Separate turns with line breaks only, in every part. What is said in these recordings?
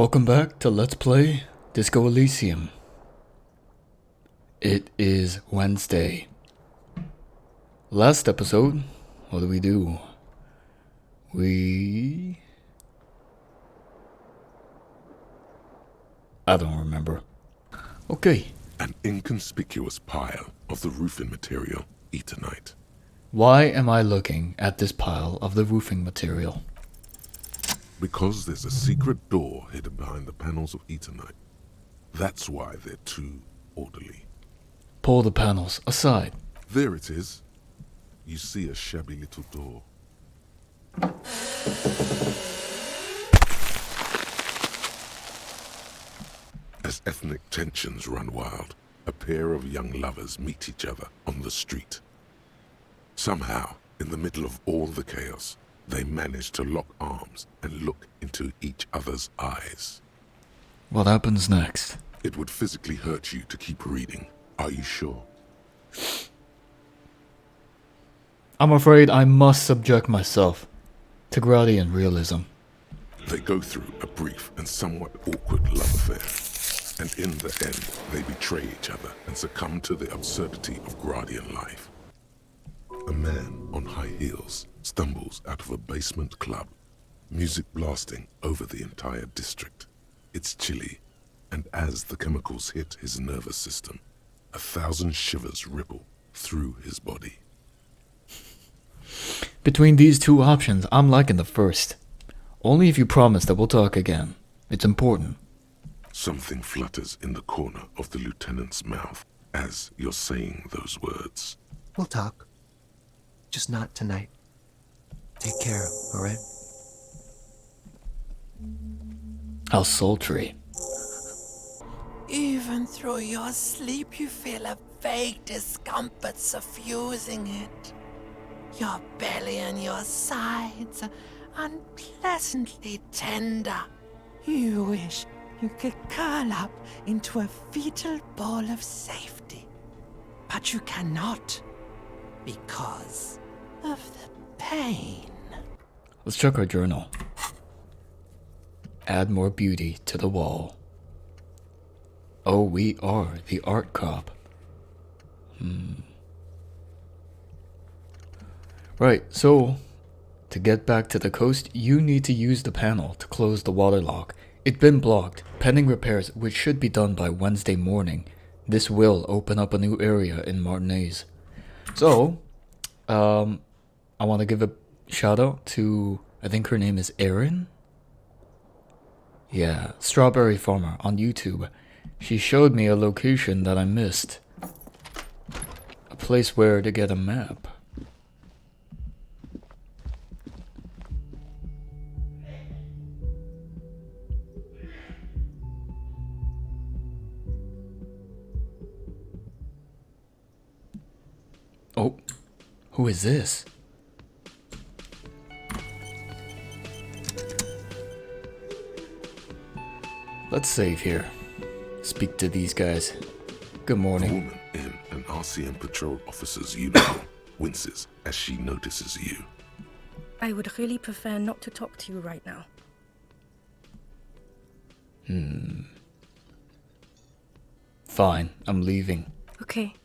Welcome back to Let's Play Disco Elysium. It is Wednesday. Last episode, what did we do? I don't remember. Okay.
An inconspicuous pile of the roofing material, e18.
Why am I looking at this pile of the roofing material?
Because there's a secret door hidden behind the panels of e18. That's why they're too orderly.
Pull the panels aside.
There it is. You see a shabby little door. As ethnic tensions run wild, a pair of young lovers meet each other on the street. Somehow, in the middle of all the chaos, they manage to lock arms and look into each other's eyes.
What happens next?
It would physically hurt you to keep reading. Are you sure?
I'm afraid I must subject myself to Gradian realism.
They go through a brief and somewhat awkward love affair, and in the end, they betray each other and succumb to the absurdity of Gradian life. A man on high heels stumbles out of a basement club, music blasting over the entire district. It's chilly, and as the chemicals hit his nervous system, 1,000 shivers ripple through his body.
Between these two options, I'm liking the first. Only if you promise that we'll talk again. It's important.
Something flutters in the corner of the lieutenant's mouth as you're saying those words.
We'll talk. Just not tonight. Take care, alright?
How sultry.
Even through your sleep, you feel a vague discomfort suffusing it. Your belly and your sides are unpleasantly tender. You wish you could curl up into a fetal ball of safety. But you cannot, because of the pain.
Let's check our journal. Add more beauty to the wall. Oh, we are the art cop. Right, so to get back to the coast, you need to use the panel to close the waterlock. It's been blocked, pending repairs, which should be done by Wednesday morning. This will open up a new area in Martinez. So, I want to give a shout out to, I think her name is Erin? Yeah, Strawberry Farmer on YouTube. She showed me a location that I missed. A place where to get a map. Oh, who is this? Let's save here. Speak to these guys. Good
A
morning.
woman in an RCM patrol officer's uniform winces as she notices you.
I would really prefer not to talk to you right now.
Fine, I'm leaving.
Okay.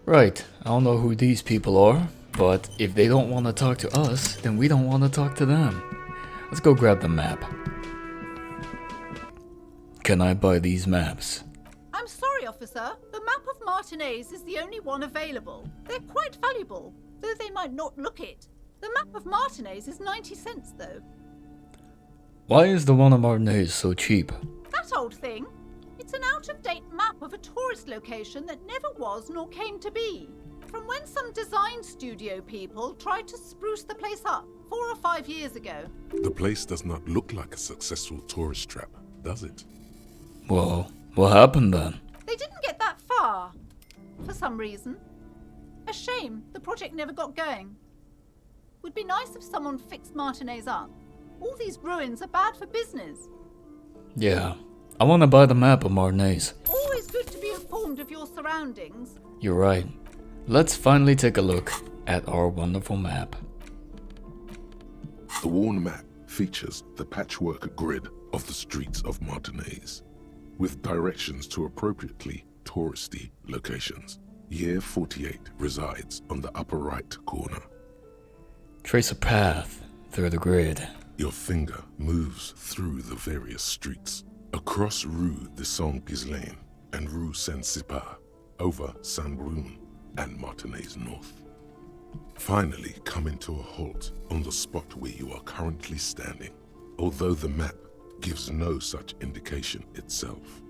Right, I don't know who these people are, but if they don't want to talk to us, then we don't want to talk to them. Let's go grab the map. Can I buy these maps?
I'm sorry, officer. The map of Martinez is the only one available. They're quite valuable, though they might not look it. The map of Martinez is 90 cents, though.
Why is the one on Martinez so cheap?
That old thing. It's an out-of-date map of a tourist location that never was nor came to be. From when some design studio people tried to spruce the place up 4 or 5 years ago.
The place does not look like a successful tourist trap, does it?
Well, what happened then?
They didn't get that far, for some reason. A shame the project never got going. Would be nice if someone fixed Martinez up. All these ruins are bad for business.
Yeah, I want to buy the map of Martinez.
Always good to be informed of your surroundings.
You're right. Let's finally take a look at our wonderful map.
The worn map features the patchwork grid of the streets of Martinez, with directions to appropriately touristy locations. Year 48 resides on the upper right corner.
Trace a path through the grid.
Your finger moves through the various streets, across Rue de Saint-Ghislain and Rue Saint-Cypar, over Saint-Brun and Martinez North. Finally coming to a halt on the spot where you are currently standing, although the map gives no such indication itself.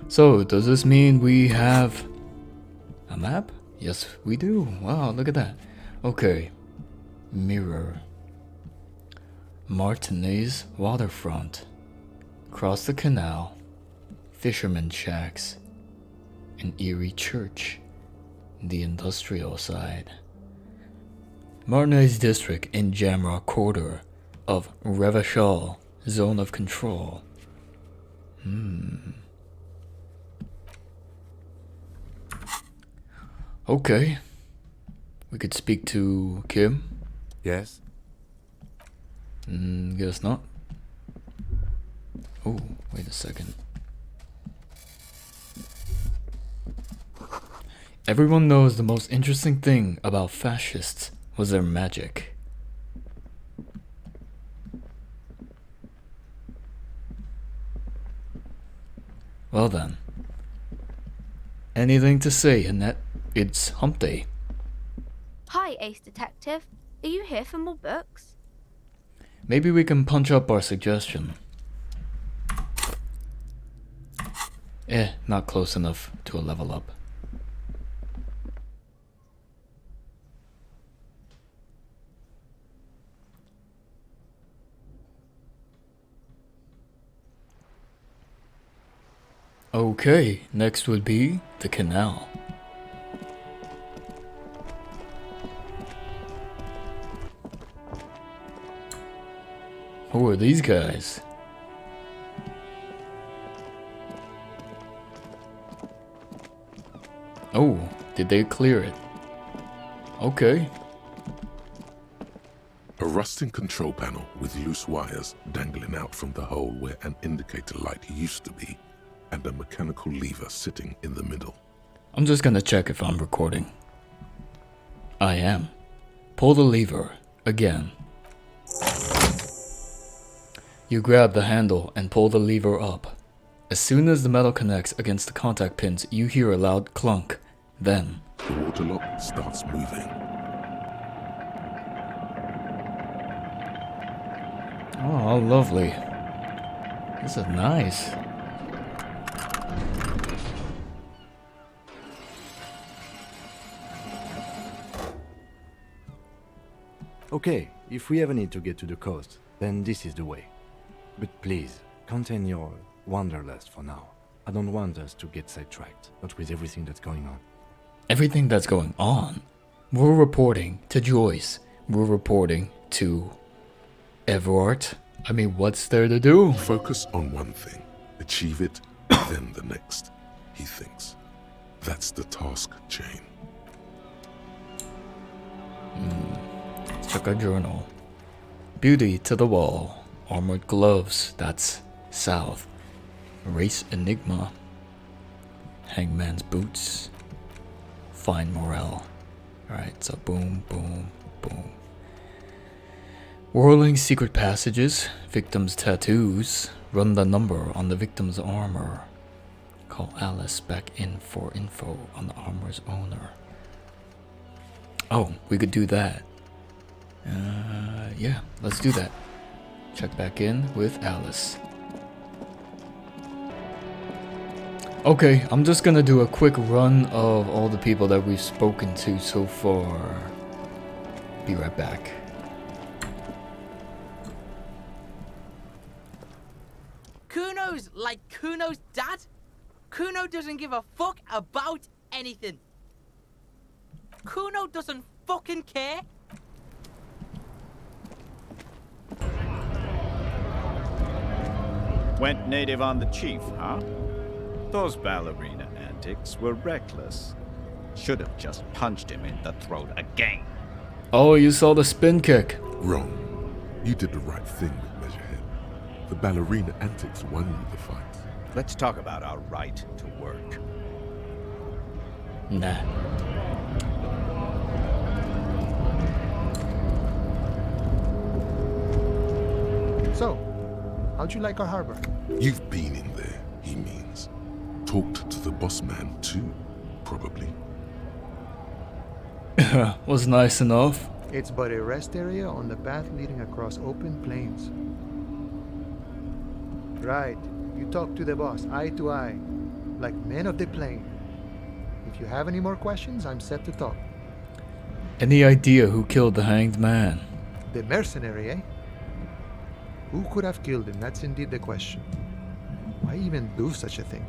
So, does this mean we have a map? Yes, we do. Wow, look at that. Okay. Mirror. Martinez waterfront. Cross the canal. Fisherman shacks. An eerie church. The industrial side. Martinez district in Jamrock quarter of Revachol, zone of control. Okay. We could speak to Kim.
Yes?
Guess not. Oh, wait a second. Everyone knows the most interesting thing about fascists was their magic. Well then. Anything to say, Annette? It's hump day.
Hi, Ace Detective. Are you here for more books?
Maybe we can punch up our suggestion. Not close enough to a level up. Okay, next would be the canal. Who are these guys? Oh, did they clear it? Okay.
A rusting control panel with loose wires dangling out from the hole where an indicator light used to be, and a mechanical lever sitting in the middle.
I'm just gonna check if I'm recording. I am. Pull the lever again. You grab the handle and pull the lever up. As soon as the metal connects against the contact pins, you hear a loud clunk. Then,
The water lock starts moving.
oh, lovely. This is nice.
Okay, if we ever need to get to the coast, then this is the way. But please, contain your wanderlust for now. I don't want us to get sidetracked, not with everything that's going on.
Everything that's going on. We're reporting to Joyce. We're reporting to Everard. I mean, what's there to do?
Focus on one thing, achieve it, then the next, he thinks. That's the task chain.
Check a journal. Beauty to the wall. Armored gloves. That's south. Race enigma. Hangman's boots. Fine morale. Alright, so boom, boom, boom. Whirling secret passages. Victim's tattoos. Run the number on the victim's armor. Call Alice back in for info on the armor's owner. Oh, we could do that. Yeah, let's do that. Check back in with Alice. Okay, I'm just gonna do a quick run of all the people that we've spoken to so far. Be right back.
Kuno's like Kuno's dad? Kuno doesn't give a fuck about anything. Kuno doesn't fucking care.
Went native on the chief, huh? Those ballerina antics were reckless. Should have just punched him in the throat again.
Oh, you saw the spin kick.
Wrong. You did the right thing with Measurehead. The ballerina antics won you the fight.
Let's talk about our right to work.
Nah.
So, how'd you like our harbor?
You've been in there, he means. Talked to the boss man too, probably.
Was nice enough.
It's but a rest area on the path leading across open plains. Right. You talk to the boss, eye to eye, like men of the plain. If you have any more questions, I'm set to talk.
Any idea who killed the hanged man?
The mercenary, eh? Who could have killed him? That's indeed the question. Why even do such a thing?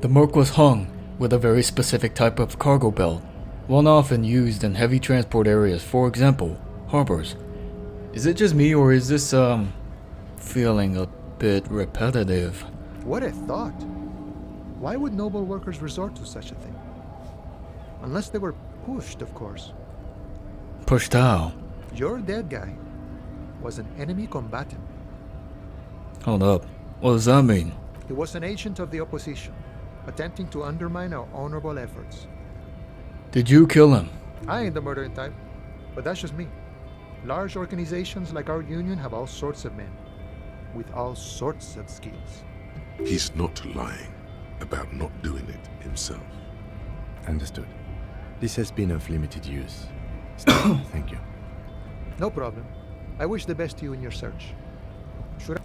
The merc was hung with a very specific type of cargo belt, one often used in heavy transport areas, for example, harbors. Is it just me, or is this, feeling a bit repetitive?
What a thought. Why would noble workers resort to such a thing? Unless they were pushed, of course.
Pushed how?
Your dead guy was an enemy combatant.
Hold up. What does that mean?
He was an agent of the opposition, attempting to undermine our honorable efforts.
Did you kill him?
I ain't the murdering type, but that's just me. Large organizations like our union have all sorts of men, with all sorts of skills.
He's not lying about not doing it himself.
Understood. This has been of limited use. Still, thank you.
No problem. I wish the best to you in your search. Should I...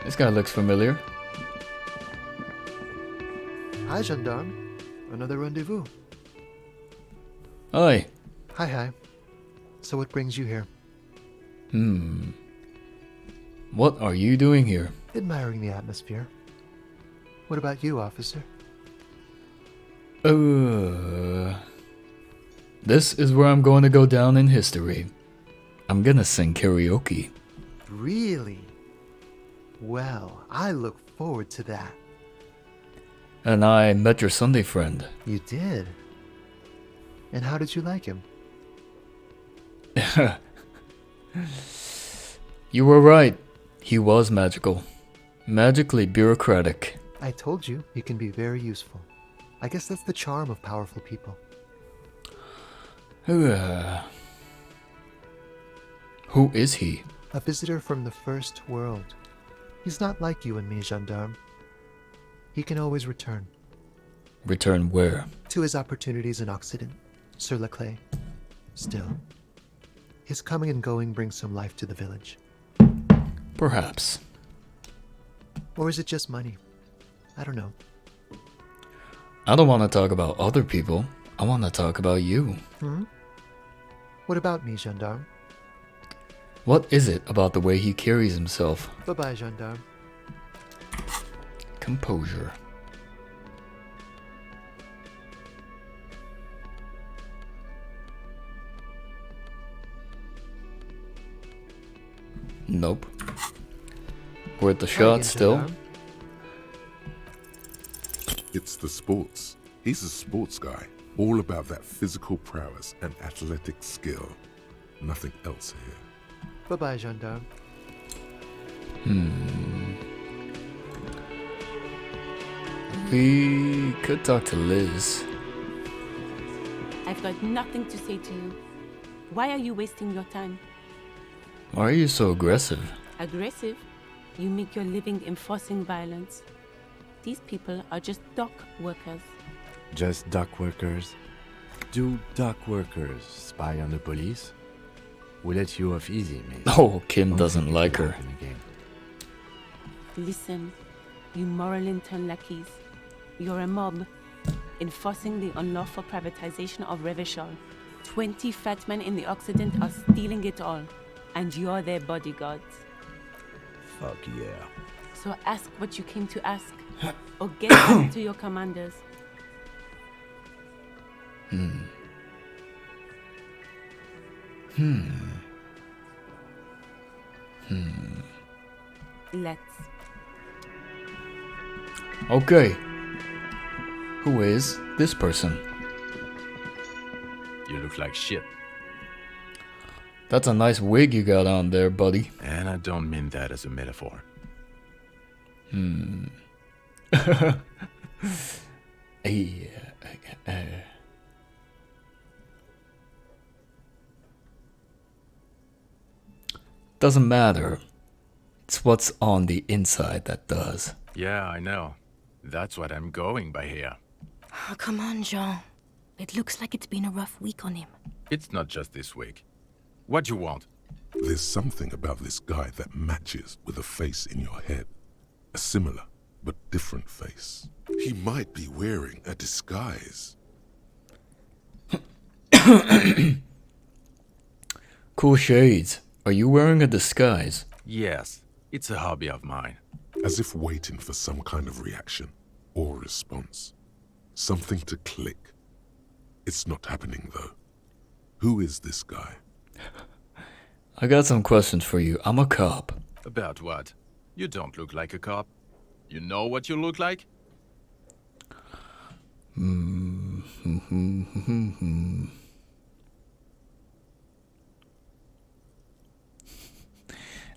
This guy looks familiar.
Hi, gendarme. Another rendezvous.
Hi.
Hi. So what brings you here?
What are you doing here?
Admiring the atmosphere. What about you, officer?
This is where I'm going to go down in history. I'm gonna sing karaoke.
Really? Well, I look forward to that.
And I met your Sunday friend.
You did? And how did you like him?
You were right. He was magical. Magically bureaucratic.
I told you, he can be very useful. I guess that's the charm of powerful people.
Who is he?
A visitor from the first world. He's not like you and me, gendarme. He can always return.
Return where?
To his opportunities in Occident, Sur la Clay. Still, his coming and going brings some life to the village.
Perhaps.
Or is it just money? I don't know.
I don't want to talk about other people. I want to talk about you.
What about me, gendarme?
What is it about the way he carries himself?
Bye-bye, gendarme.
Composure. Nope. We're at the shot still.
It's the sports. He's a sports guy, all about that physical prowess and athletic skill. Nothing else here.
Bye-bye, gendarme.
We could talk to Liz.
I've got nothing to say to you. Why are you wasting your time?
Why are you so aggressive?
Aggressive? You make your living enforcing violence. These people are just dock workers.
Just dock workers? Do dock workers spy on the police? We let you off easy, mate.
Oh, Kim doesn't like her.
Listen, you moral intern lackeys. You're a mob, enforcing the unlawful privatization of Revachol. 20 fat men in the Occident are stealing it all, and you're their bodyguards.
Fuck yeah.
So ask what you came to ask, or get back to your commanders. Let's.
Okay. Who is this person?
You look like shit.
That's a nice wig you got on there, buddy.
And I don't mean that as a metaphor.
Doesn't matter. It's what's on the inside that does.
Yeah, I know. That's what I'm going by here.
Oh, come on, Jean. It looks like it's been a rough week on him.
It's not just this week. What you want?
There's something about this guy that matches with a face in your head. A similar but different face. He might be wearing a disguise.
Cool shades. Are you wearing a disguise?
Yes, it's a hobby of mine.
As if waiting for some kind of reaction or response. Something to click. It's not happening though. Who is this guy?
I got some questions for you. I'm a cop.
About what? You don't look like a cop. You know what you look like?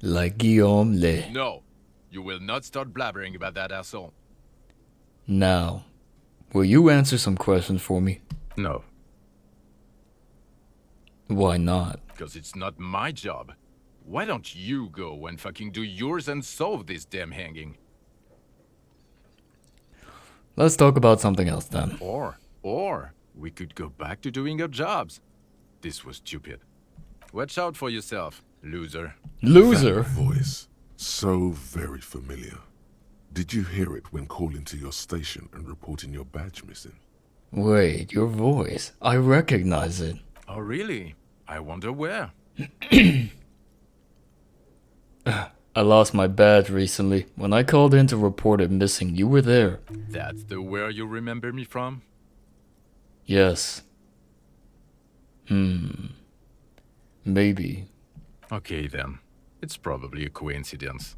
Like Guillaume Le.
No. You will not start blabbering about that asshole.
Now, will you answer some questions for me?
No.
Why not?
Because it's not my job. Why don't you go and fucking do yours and solve this damn hanging?
Let's talk about something else then.
Or, we could go back to doing our jobs. This was stupid. Watch out for yourself, loser.
Loser?
That voice. So very familiar. Did you hear it when calling to your station and reporting your badge missing?
Wait, your voice. I recognize it.
Oh, really? I wonder where.
I lost my badge recently. When I called in to report it missing, you were there.
That's the where you remember me from?
Yes. Maybe.
Okay then. It's probably a coincidence.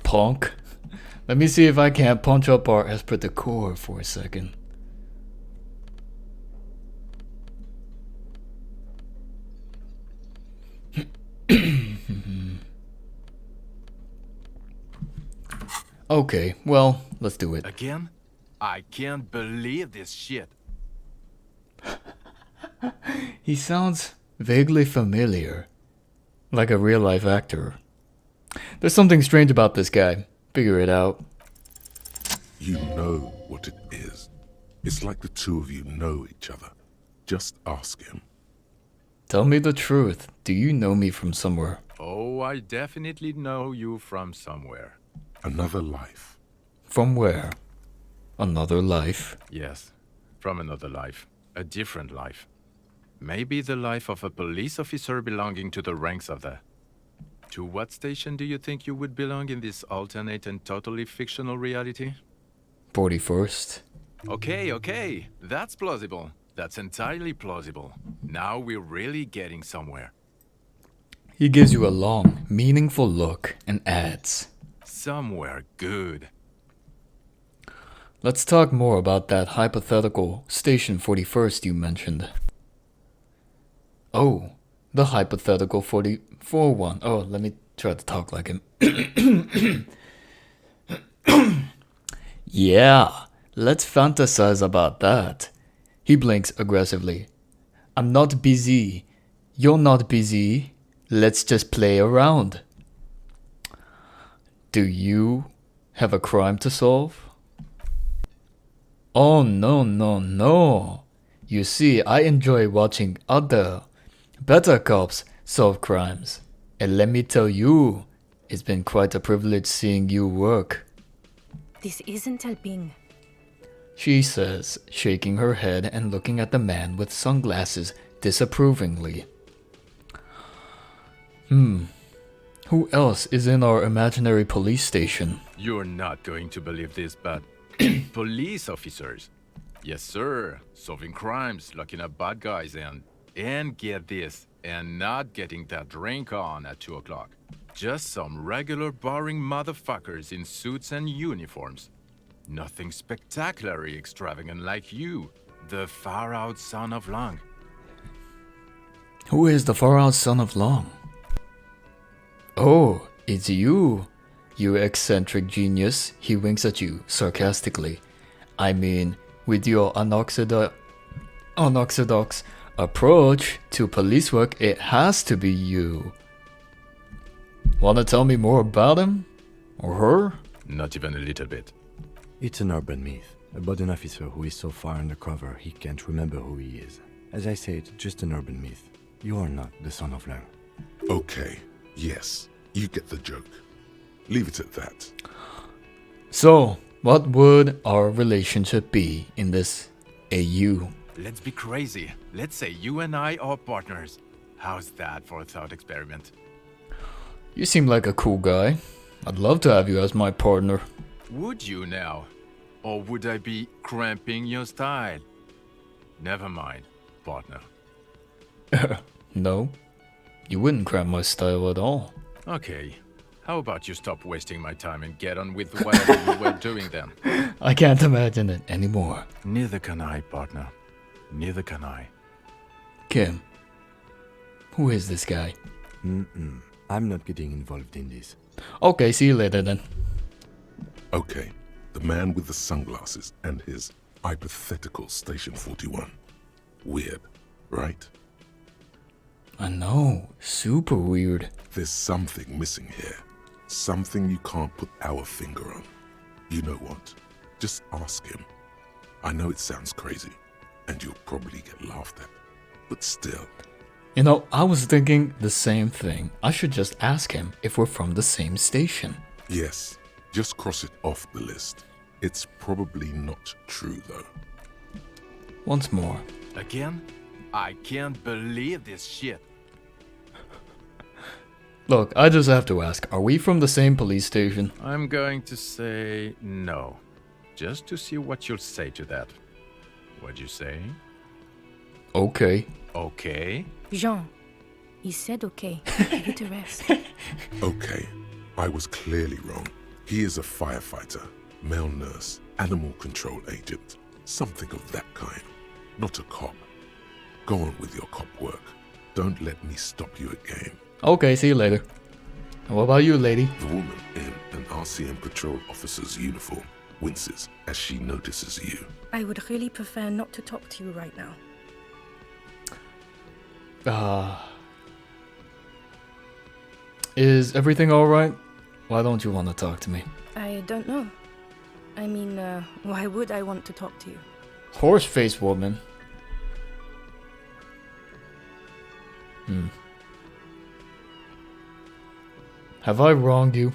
Punk. Let me see if I can't punch up our esprit de corps for a second. Okay, well, let's do it.
Again? I can't believe this shit.
He sounds vaguely familiar. Like a real-life actor. There's something strange about this guy. Figure it out.
You know what it is. It's like the two of you know each other. Just ask him.
Tell me the truth. Do you know me from somewhere?
Oh, I definitely know you from somewhere.
Another life.
From where? Another life?
Yes, from another life. A different life. Maybe the life of a police officer belonging to the ranks of the... To what station do you think you would belong in this alternate and totally fictional reality?
41st.
Okay. That's plausible. That's entirely plausible. Now we're really getting somewhere.
He gives you a long, meaningful look and adds.
Somewhere good.
Let's talk more about that hypothetical Station 41st you mentioned. Oh, the hypothetical 44 one. Oh, let me try to talk like him. Yeah, let's fantasize about that. He blinks aggressively. I'm not busy. You're not busy. Let's just play around. Do you have a crime to solve? Oh, no. You see, I enjoy watching other, better cops solve crimes. And let me tell you, it's been quite a privilege seeing you work.
This isn't helping.
She says, shaking her head and looking at the man with sunglasses disapprovingly. Who else is in our imaginary police station?
You're not going to believe this, but... police officers. Yes, sir. Solving crimes, locking up bad guys, and And get this, and not getting that drink on at 2 o'clock. Just some regular boring motherfuckers in suits and uniforms. Nothing spectacularly extravagant like you, the far-out son of Lang.
Who is the far-out son of Long? Oh, it's you. You eccentric genius. He winks at you sarcastically. I mean, with your unorthodox approach to police work, it has to be you. Wanna tell me more about him? Or her?
Not even a little bit.
It's an urban myth about an officer who is so far undercover he can't remember who he is. As I said, just an urban myth. You are not the son of Lang.
Okay, yes, you get the joke. Leave it at that.
So, what would our relationship be in this AU?
Let's be crazy. Let's say you and I are partners. How's that for a thought experiment?
You seem like a cool guy. I'd love to have you as my partner.
Would you now? Or would I be cramping your style? Never mind, partner.
No, you wouldn't cramp my style at all.
Okay, how about you stop wasting my time and get on with whatever you were doing then?
I can't imagine it anymore.
Neither can I, partner. Neither can I.
Kim, who is this guy?
I'm not getting involved in this.
Okay, see you later then.
Okay, the man with the sunglasses and his hypothetical Station 41. Weird, right?
I know, super weird.
There's something missing here. Something you can't put our finger on. You know what? Just ask him. I know it sounds crazy, and you'll probably get laughed at. But still.
You know, I was thinking the same thing. I should just ask him if we're from the same station.
Yes, just cross it off the list. It's probably not true, though.
Once more.
Again? I can't believe this shit.
Look, I just have to ask, are we from the same police station?
I'm going to say no. Just to see what you'll say to that. What'd you say?
Okay.
Okay?
Jean, he said okay. Give it a rest.
Okay, I was clearly wrong. He is a firefighter, male nurse, animal control agent, something of that kind. Not a cop. Go on with your cop work. Don't let me stop you again.
Okay, see you later. And what about you, lady?
The woman in an RCM patrol officer's uniform winces as she notices you.
I would really prefer not to talk to you right now.
Is everything alright? Why don't you want to talk to me?
I don't know. I mean, why would I want to talk to you?
Horse-faced woman. Have I wronged you?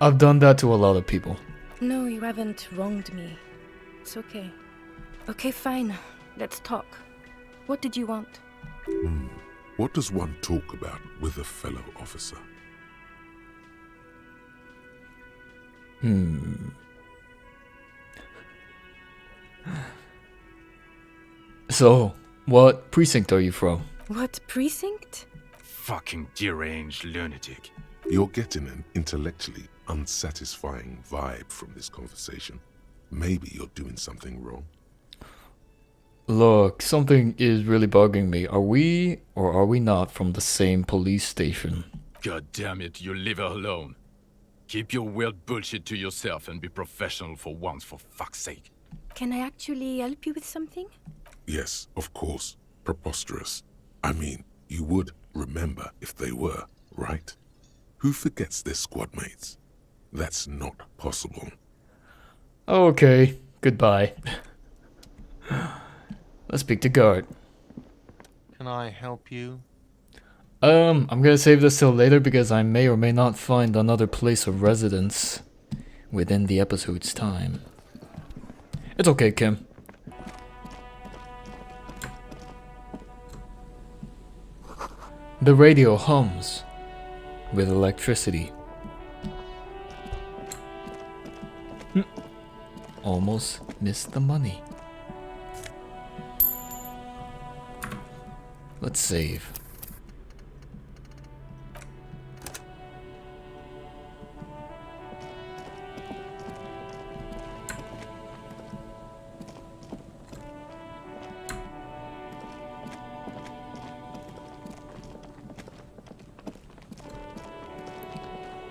I've done that to a lot of people.
No, you haven't wronged me. It's okay. Okay, fine. Let's talk. What did you want?
What does one talk about with a fellow officer?
So, what precinct are you from?
What precinct?
Fucking deranged lunatic.
You're getting an intellectually unsatisfying vibe from this conversation. Maybe you're doing something wrong.
Look, something is really bugging me. Are we or are we not from the same police station?
God damn it, you leave her alone. Keep your weird bullshit to yourself and be professional for once, for fuck's sake.
Can I actually help you with something?
Yes, of course. Preposterous. I mean, you would remember if they were, right? Who forgets their squad mates? That's not possible.
Okay, goodbye. Let's speak to guard.
Can I help you?
I'm gonna save this till later because I may or may not find another place of residence within the episode's time. It's okay, Kim. The radio hums with electricity. Almost missed the money. Let's save.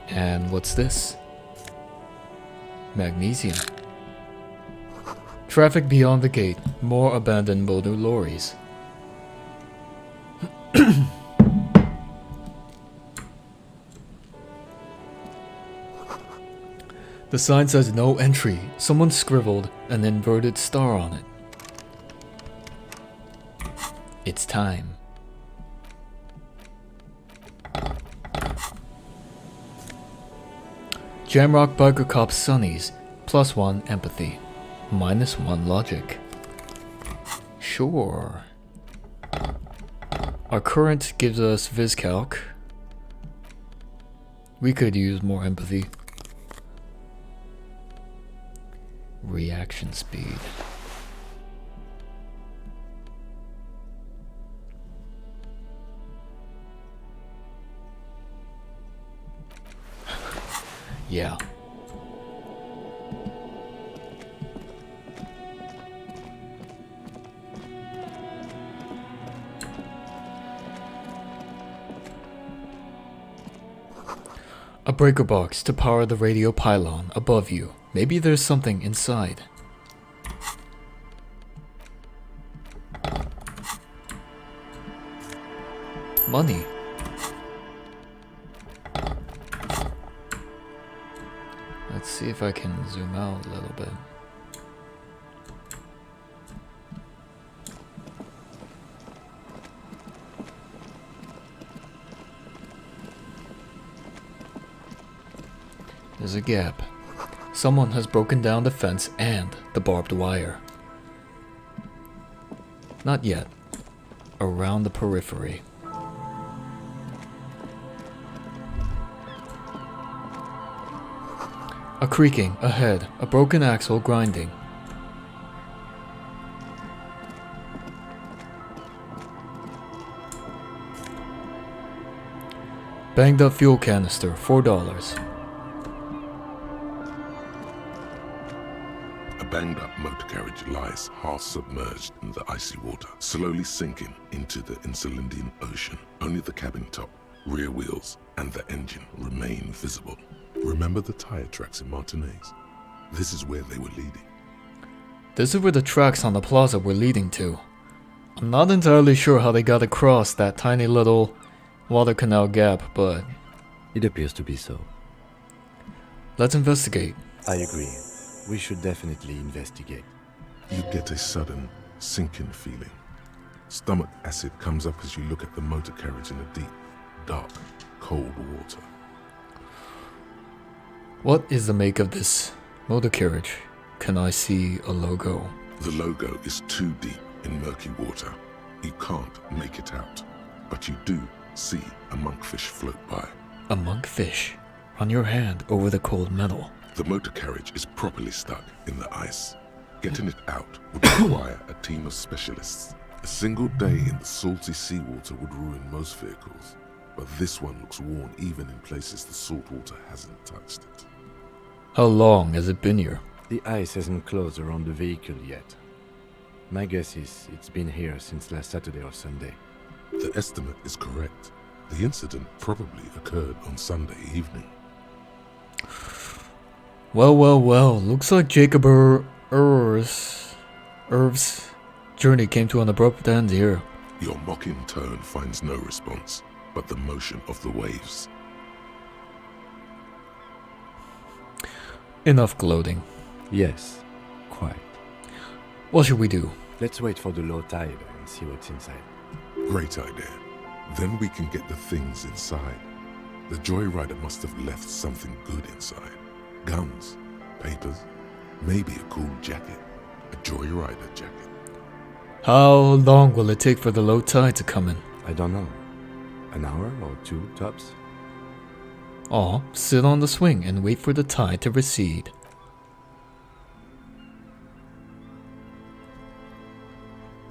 And what's this? Magnesium. Traffic beyond the gate. More abandoned motor lorries. The sign says no entry. Someone scribbled an inverted star on it. It's time. Jamrock Biker Cop Sunnies. +1 empathy. -1 logic. Sure. Our current gives us VisCalc. We could use more empathy. Reaction speed. Yeah. A breaker box to power the radio pylon above you. Maybe there's something inside. Money. Let's see if I can zoom out a little bit. There's a gap. Someone has broken down the fence and the barbed wire. Not yet. Around the periphery. A creaking ahead, a broken axle grinding. Banged up fuel canister, $4.
A banged up motor carriage lies half submerged in the icy water, slowly sinking into the Insulindian Ocean. Only the cabin top, rear wheels, and the engine remain visible. Remember the tire tracks in Martinez? This is where they were leading.
This is where the tracks on the plaza were leading to. I'm not entirely sure how they got across that tiny little water canal gap, but
it appears to be so.
Let's investigate.
I agree. We should definitely investigate.
You get a sudden sinking feeling. Stomach acid comes up as you look at the motor carriage in the deep, dark, cold water.
What is the make of this motor carriage? Can I see a logo?
The logo is too deep in murky water. You can't make it out, but you do see a monkfish float by.
A monkfish? On your hand over the cold metal.
The motor carriage is properly stuck in the ice. Getting it out would require a team of specialists. A single day in the salty seawater would ruin most vehicles, but this one looks worn even in places the salt water hasn't touched it.
How long has it been here?
The ice hasn't closed around the vehicle yet. My guess is it's been here since last Saturday or Sunday.
The estimate is correct. The incident probably occurred on Sunday evening.
Well, looks like Jacob Irv's journey came to an abrupt end here.
Your mocking tone finds no response, but the motion of the waves.
Enough gloating.
Yes, quite.
What should we do?
Let's wait for the low tide and see what's inside.
Great idea. Then we can get the things inside. The joyrider must have left something good inside. Guns, papers, maybe a cool jacket. A joyrider jacket.
How long will it take for the low tide to come in?
I don't know. An hour or two, tops?
Or sit on the swing and wait for the tide to recede.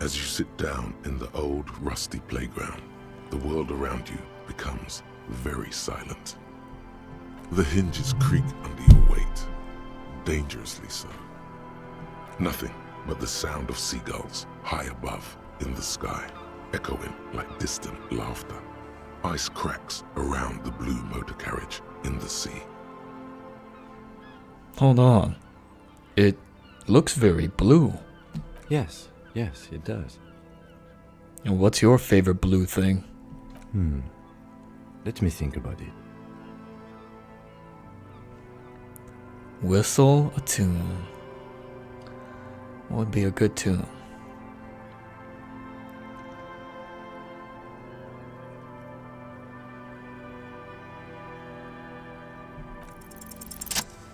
As you sit down in the old, rusty playground, the world around you becomes very silent. The hinges creak under your weight, dangerously so. Nothing but the sound of seagulls high above in the sky, echoing like distant laughter. Ice cracks around the blue motor carriage in the sea.
Hold on. It looks very blue.
Yes, it does.
And what's your favorite blue thing?
Let me think about it.
Whistle a tune. What would be a good tune?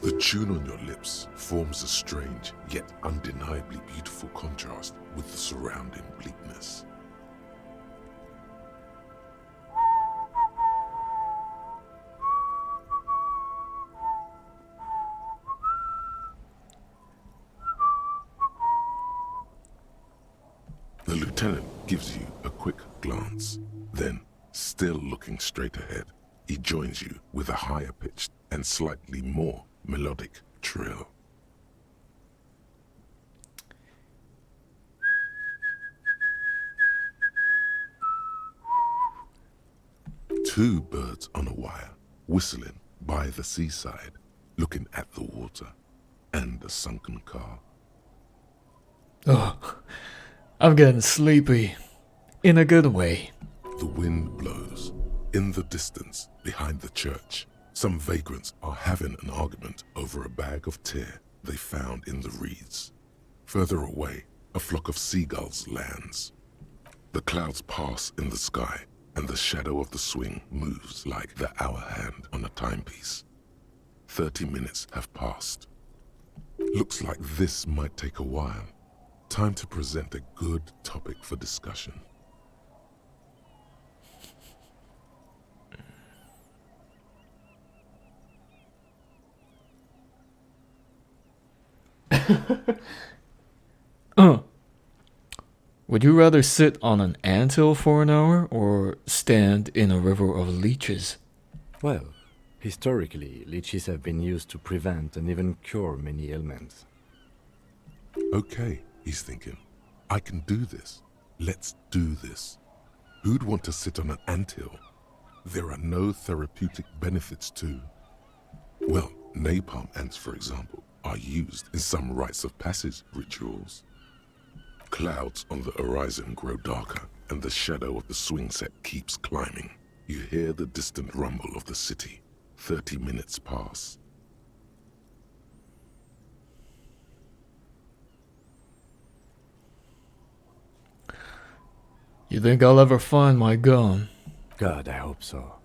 The tune on your lips forms a strange yet undeniably beautiful contrast with the surrounding bleakness. The lieutenant gives you a quick glance. Then, still looking straight ahead, he joins you with a higher pitched and slightly more melodic trill. Two birds on a wire, whistling by the seaside, looking at the water and a sunken car.
Oh, I'm getting sleepy. In a good way.
The wind blows. In the distance, behind the church, some vagrants are having an argument over a bag of tear they found in the reeds. Further away, a flock of seagulls lands. The clouds pass in the sky, and the shadow of the swing moves like the hour hand on a timepiece. 30 minutes have passed. Looks like this might take a while. Time to present a good topic for discussion.
Would you rather sit on an anthill for an hour or stand in a river of leeches?
Well, historically, leeches have been used to prevent and even cure many ailments.
Okay, he's thinking. I can do this. Let's do this. Who'd want to sit on an anthill? There are no therapeutic benefits to... Well, napalm ants, for example, are used in some rites of passage rituals. Clouds on the horizon grow darker, and the shadow of the swing set keeps climbing. You hear the distant rumble of the city. 30 minutes pass.
You think I'll ever find my gun?
God, I hope so.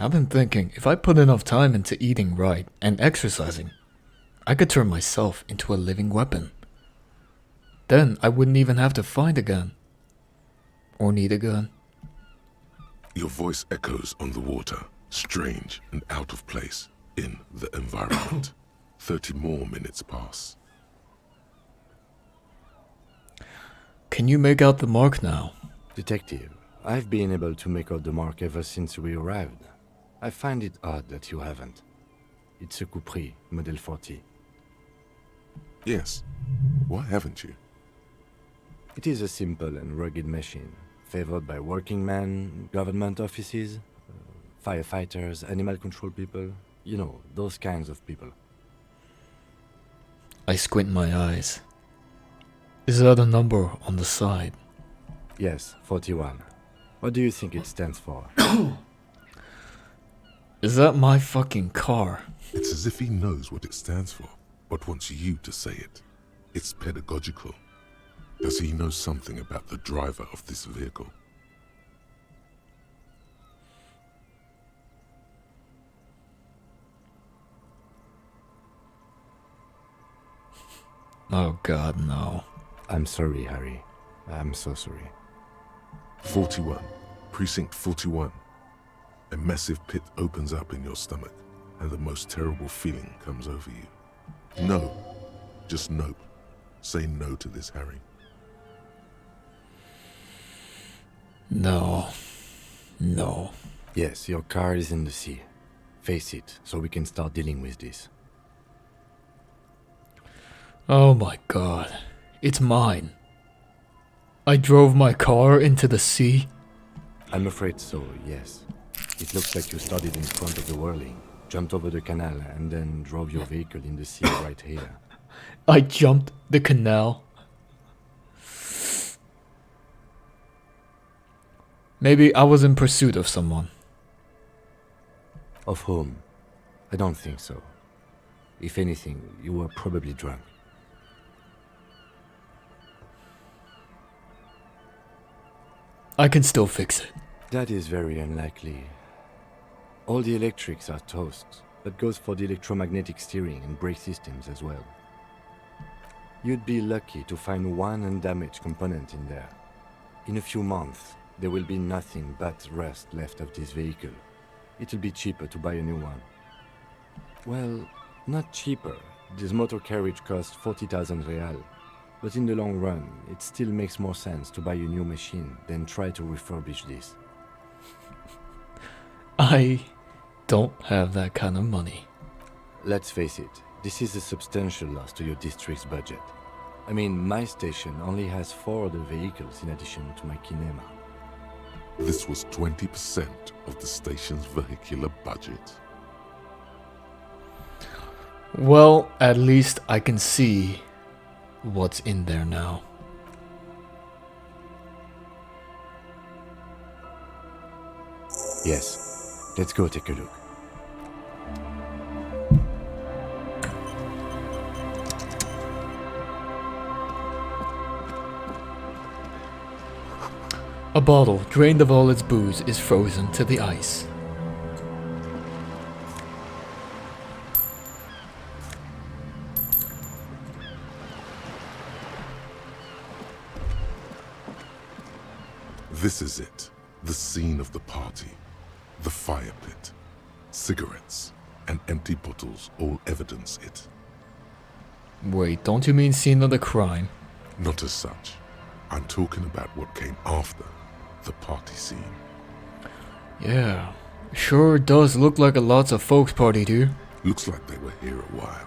I've been thinking, if I put enough time into eating right and exercising, I could turn myself into a living weapon. Then I wouldn't even have to find a gun. Or need a gun.
Your voice echoes on the water, strange and out of place in the environment. 30 more minutes pass.
Can you make out the mark now?
Detective, I've been able to make out the mark ever since we arrived. I find it odd that you haven't. It's a Coupri, Model 40.
Yes. Why haven't you?
It is a simple and rugged machine, favored by working men, government offices, firefighters, animal control people. You know, those kinds of people.
I squint my eyes. Is that a number on the side?
Yes, 41. What do you think it stands for?
Is that my fucking car?
It's as if he knows what it stands for, but wants you to say it. It's pedagogical. Does he know something about the driver of this vehicle?
Oh God, no.
I'm sorry, Harry. I'm so sorry.
41. Precinct 41. A massive pit opens up in your stomach, and the most terrible feeling comes over you. No. Just no. Say no to this, Harry.
No. No.
Yes, your car is in the sea. Face it, so we can start dealing with this.
Oh my god. It's mine. I drove my car into the sea?
I'm afraid so, yes. It looks like you started in front of the whirling, jumped over the canal, and then drove your vehicle in the sea right here.
I jumped the canal. Maybe I was in pursuit of someone.
Of whom? I don't think so. If anything, you were probably drunk.
I can still fix it.
That is very unlikely. All the electrics are toast. That goes for the electromagnetic steering and brake systems as well. You'd be lucky to find one undamaged component in there. In a few months, there will be nothing but rust left of this vehicle. It'll be cheaper to buy a new one. Well, not cheaper. This motor carriage costs 40,000 real. But in the long run, it still makes more sense to buy a new machine than try to refurbish this.
I don't have that kind of money.
Let's face it, this is a substantial loss to your district's budget. I mean, my station only has 4 other vehicles in addition to my kinema.
This was 20% of the station's vehicular budget.
Well, at least I can see what's in there now.
Yes, let's go take a look.
A bottle drained of all its booze is frozen to the ice.
This is it. The scene of the party. The fire pit. Cigarettes and empty bottles all evidence it.
Wait, don't you mean scene of the crime?
Not as such. I'm talking about what came after the party scene.
Yeah, sure does look like a lots of folks party, dude.
Looks like they were here a while,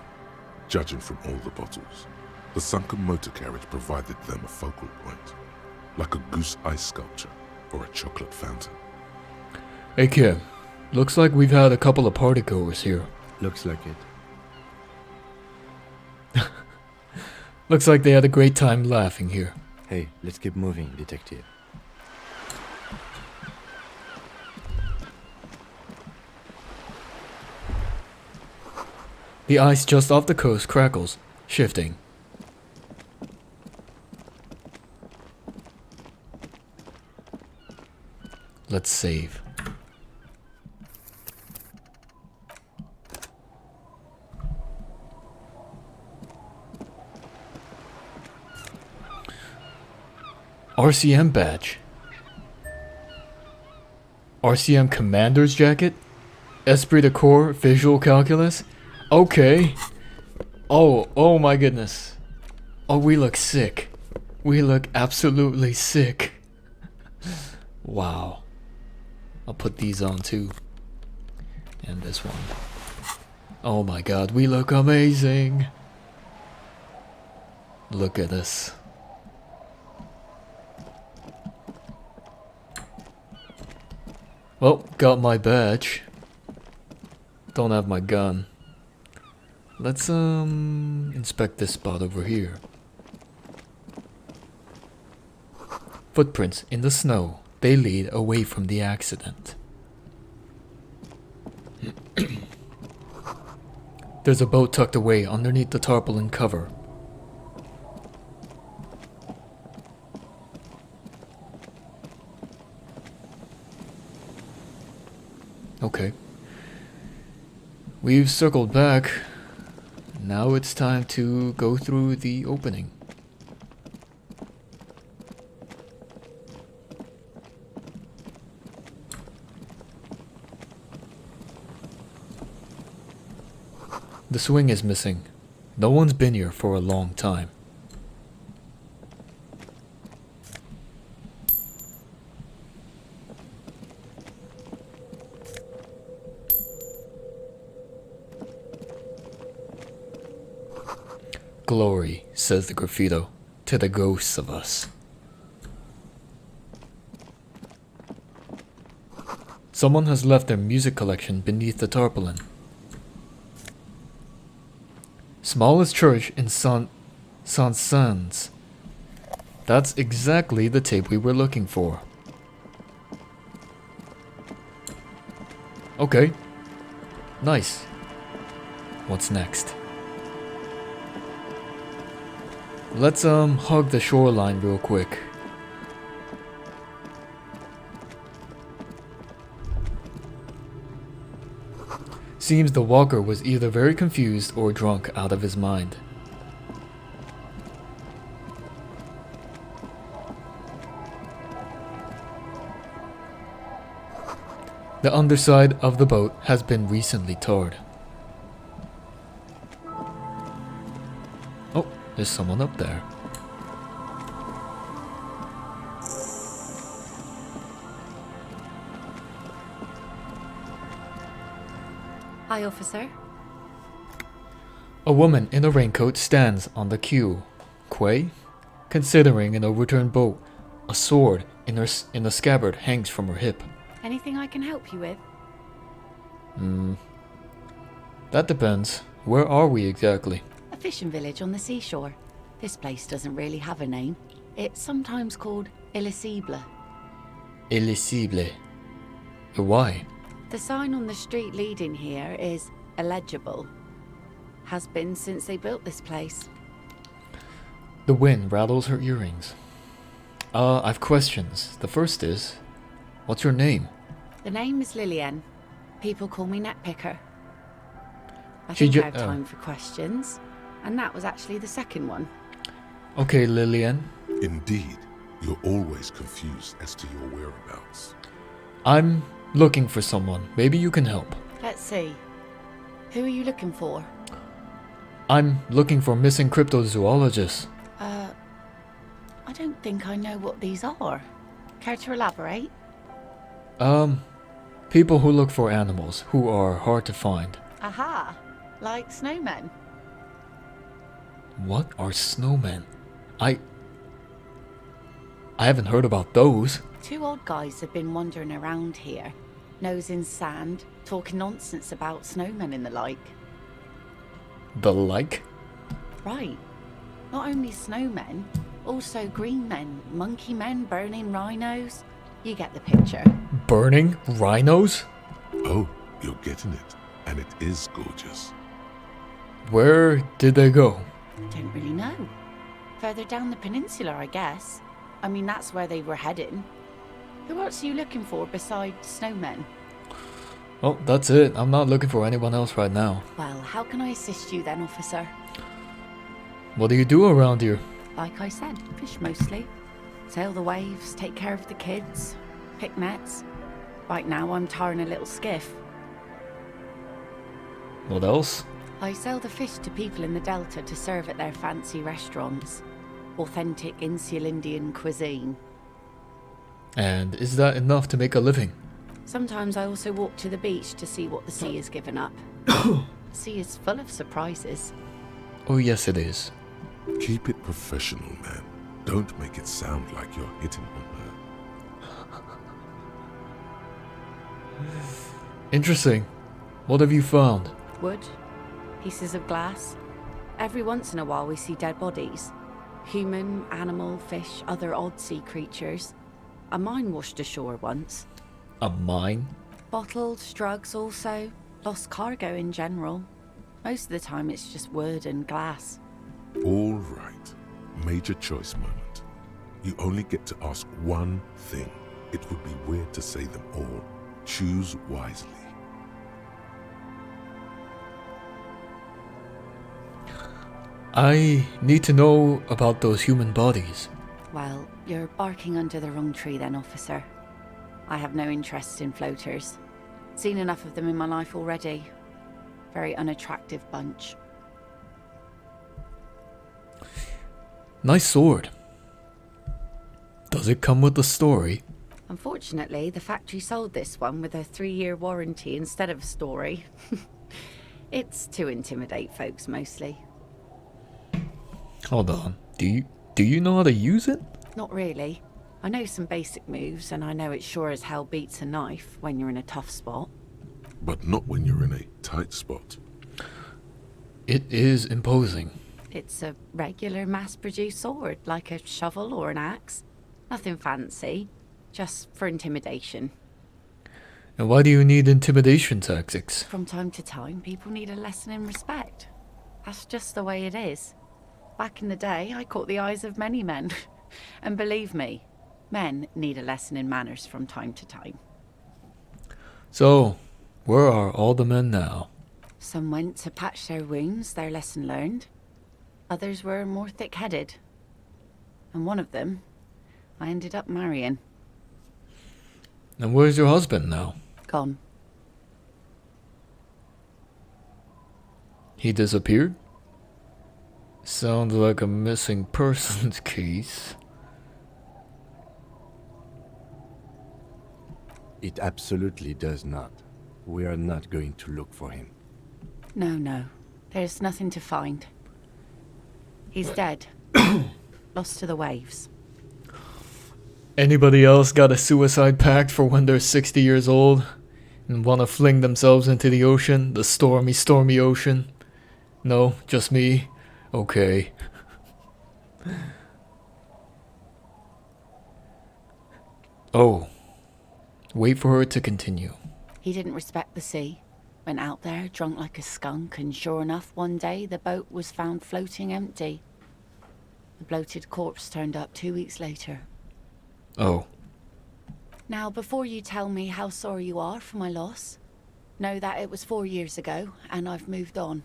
judging from all the bottles. The sunken motor carriage provided them a focal point, like a goose ice sculpture or a chocolate fountain.
Hey kid, looks like we've had a couple of partygoers here.
Looks like it.
Looks like they had a great time laughing here.
Hey, let's keep moving, detective.
The ice just off the coast crackles, shifting. Let's save. RCM badge. RCM commander's jacket? Esprit de corps visual calculus? Okay. Oh my goodness. Oh, we look sick. We look absolutely sick. Wow. I'll put these on too. And this one. Oh my god, we look amazing. Look at this. Well, got my badge. Don't have my gun. Let's inspect this spot over here. Footprints in the snow. They lead away from the accident. There's a boat tucked away underneath the tarpaulin cover. Okay. We've circled back. Now it's time to go through the opening. The swing is missing. No one's been here for a long time. Glory, says the graffito, to the ghosts of us. Someone has left their music collection beneath the tarpaulin. Smallest church in Saint-Saëns. That's exactly the tape we were looking for. Okay. Nice. What's next? Let's hug the shoreline real quick. Seems the walker was either very confused or drunk out of his mind. The underside of the boat has been recently tarred. Oh, there's someone up there.
Hi, officer.
A woman in a raincoat stands on the quay. Quay? Considering an overturned boat, a sword in a scabbard hangs from her hip.
Anything I can help you with?
That depends. Where are we exactly?
A fishing village on the seashore. This place doesn't really have a name. It's sometimes called Elysium.
Elysium. Why?
The sign on the street leading here is illegible. Has been since they built this place.
The wind rattles her earrings. I've questions. The first is, what's your name?
The name is Lilenne. People call me Netpicker. I
She
think I have time for questions. And that was actually the second one.
Okay, Lillian.
Indeed, you're always confused as to your whereabouts.
I'm looking for someone. Maybe you can help.
Let's see. Who are you looking for?
I'm looking for missing cryptozoologists.
I don't think I know what these are. Care to elaborate?
People who look for animals who are hard to find.
Aha! Like snowmen.
What are snowmen? I haven't heard about those.
Two old guys have been wandering around here, nose in sand, talking nonsense about snowmen and the like.
The like?
Right. Not only snowmen, also green men, monkey men burning rhinos. You get the picture.
Burning rhinos?
Oh, you're getting it. And it is gorgeous.
Where did they go?
Don't really know. Further down the peninsula, I guess. I mean, that's where they were heading. Who else are you looking for besides snowmen?
Oh, that's it. I'm not looking for anyone else right now.
Well, how can I assist you then, officer?
What do you do around here?
Like I said, fish mostly. Sail the waves, take care of the kids, pick nets. Right now I'm tarring a little skiff.
What else?
I sell the fish to people in the Delta to serve at their fancy restaurants. Authentic Insular Indian cuisine.
And is that enough to make a living?
Sometimes I also walk to the beach to see what the sea has given up. The sea is full of surprises.
Oh yes it is.
Keep it professional, man. Don't make it sound like you're hitting on her.
Interesting. What have you found?
Wood, pieces of glass. Every once in a while we see dead bodies. Human, animal, fish, other odd sea creatures. A mine washed ashore once.
A mine?
Bottles, drugs also. Lost cargo in general. Most of the time it's just wood and glass.
All right. Major choice moment. You only get to ask one thing. It would be weird to say them all. Choose wisely.
I need to know about those human bodies.
Well, you're barking under the wrong tree then, officer. I have no interest in floaters. Seen enough of them in my life already. Very unattractive bunch.
Nice sword. Does it come with a story?
Unfortunately, the factory sold this one with a 3-year warranty instead of a story. It's to intimidate folks mostly.
Hold on. Do you know how to use it?
Not really. I know some basic moves, and I know it sure as hell beats a knife when you're in a tough spot.
But not when you're in a tight spot.
It is imposing.
It's a regular mass-produced sword, like a shovel or an axe. Nothing fancy, just for intimidation.
And why do you need intimidation tactics?
From time to time, people need a lesson in respect. That's just the way it is. Back in the day, I caught the eyes of many men. And believe me, men need a lesson in manners from time to time.
So, where are all the men now?
Some went to patch their wounds, their lesson learned. Others were more thick-headed. And one of them, I ended up marrying.
And where's your husband now?
Gone.
He disappeared? Sounds like a missing persons case.
It absolutely does not. We are not going to look for him.
No. There's nothing to find. He's dead. Lost to the waves.
Anybody else got a suicide pact for when they're 60 years old and want to fling themselves into the ocean, the stormy, stormy ocean? No, just me? Okay. Oh. Wait for her to continue.
He didn't respect the sea. Went out there drunk like a skunk, and sure enough, one day the boat was found floating empty. The bloated corpse turned up 2 weeks later.
Oh.
Now, before you tell me how sorry you are for my loss, know that it was 4 years ago, and I've moved on.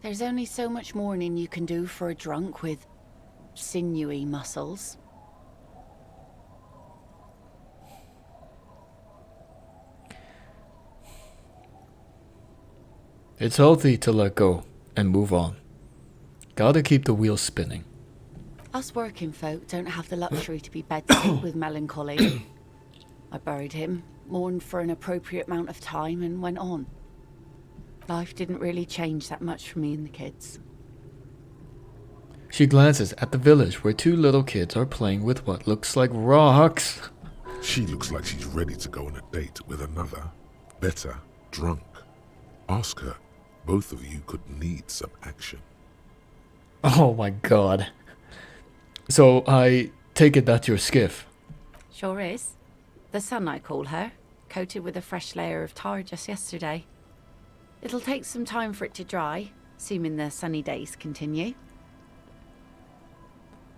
There's only so much mourning you can do for a drunk with sinewy muscles.
It's healthy to let go and move on. Gotta keep the wheels spinning.
Us working folk don't have the luxury to be bedsick with melancholy. I buried him, mourned for an appropriate amount of time, and went on. Life didn't really change that much for me and the kids.
She glances at the village where 2 little kids are playing with what looks like rocks.
She looks like she's ready to go on a date with another, better, drunk. Ask her. Both of you could need some action.
Oh my god. So I take it that's your skiff.
Sure is. The sun, I call her, coated with a fresh layer of tar just yesterday. It'll take some time for it to dry, assuming the sunny days continue.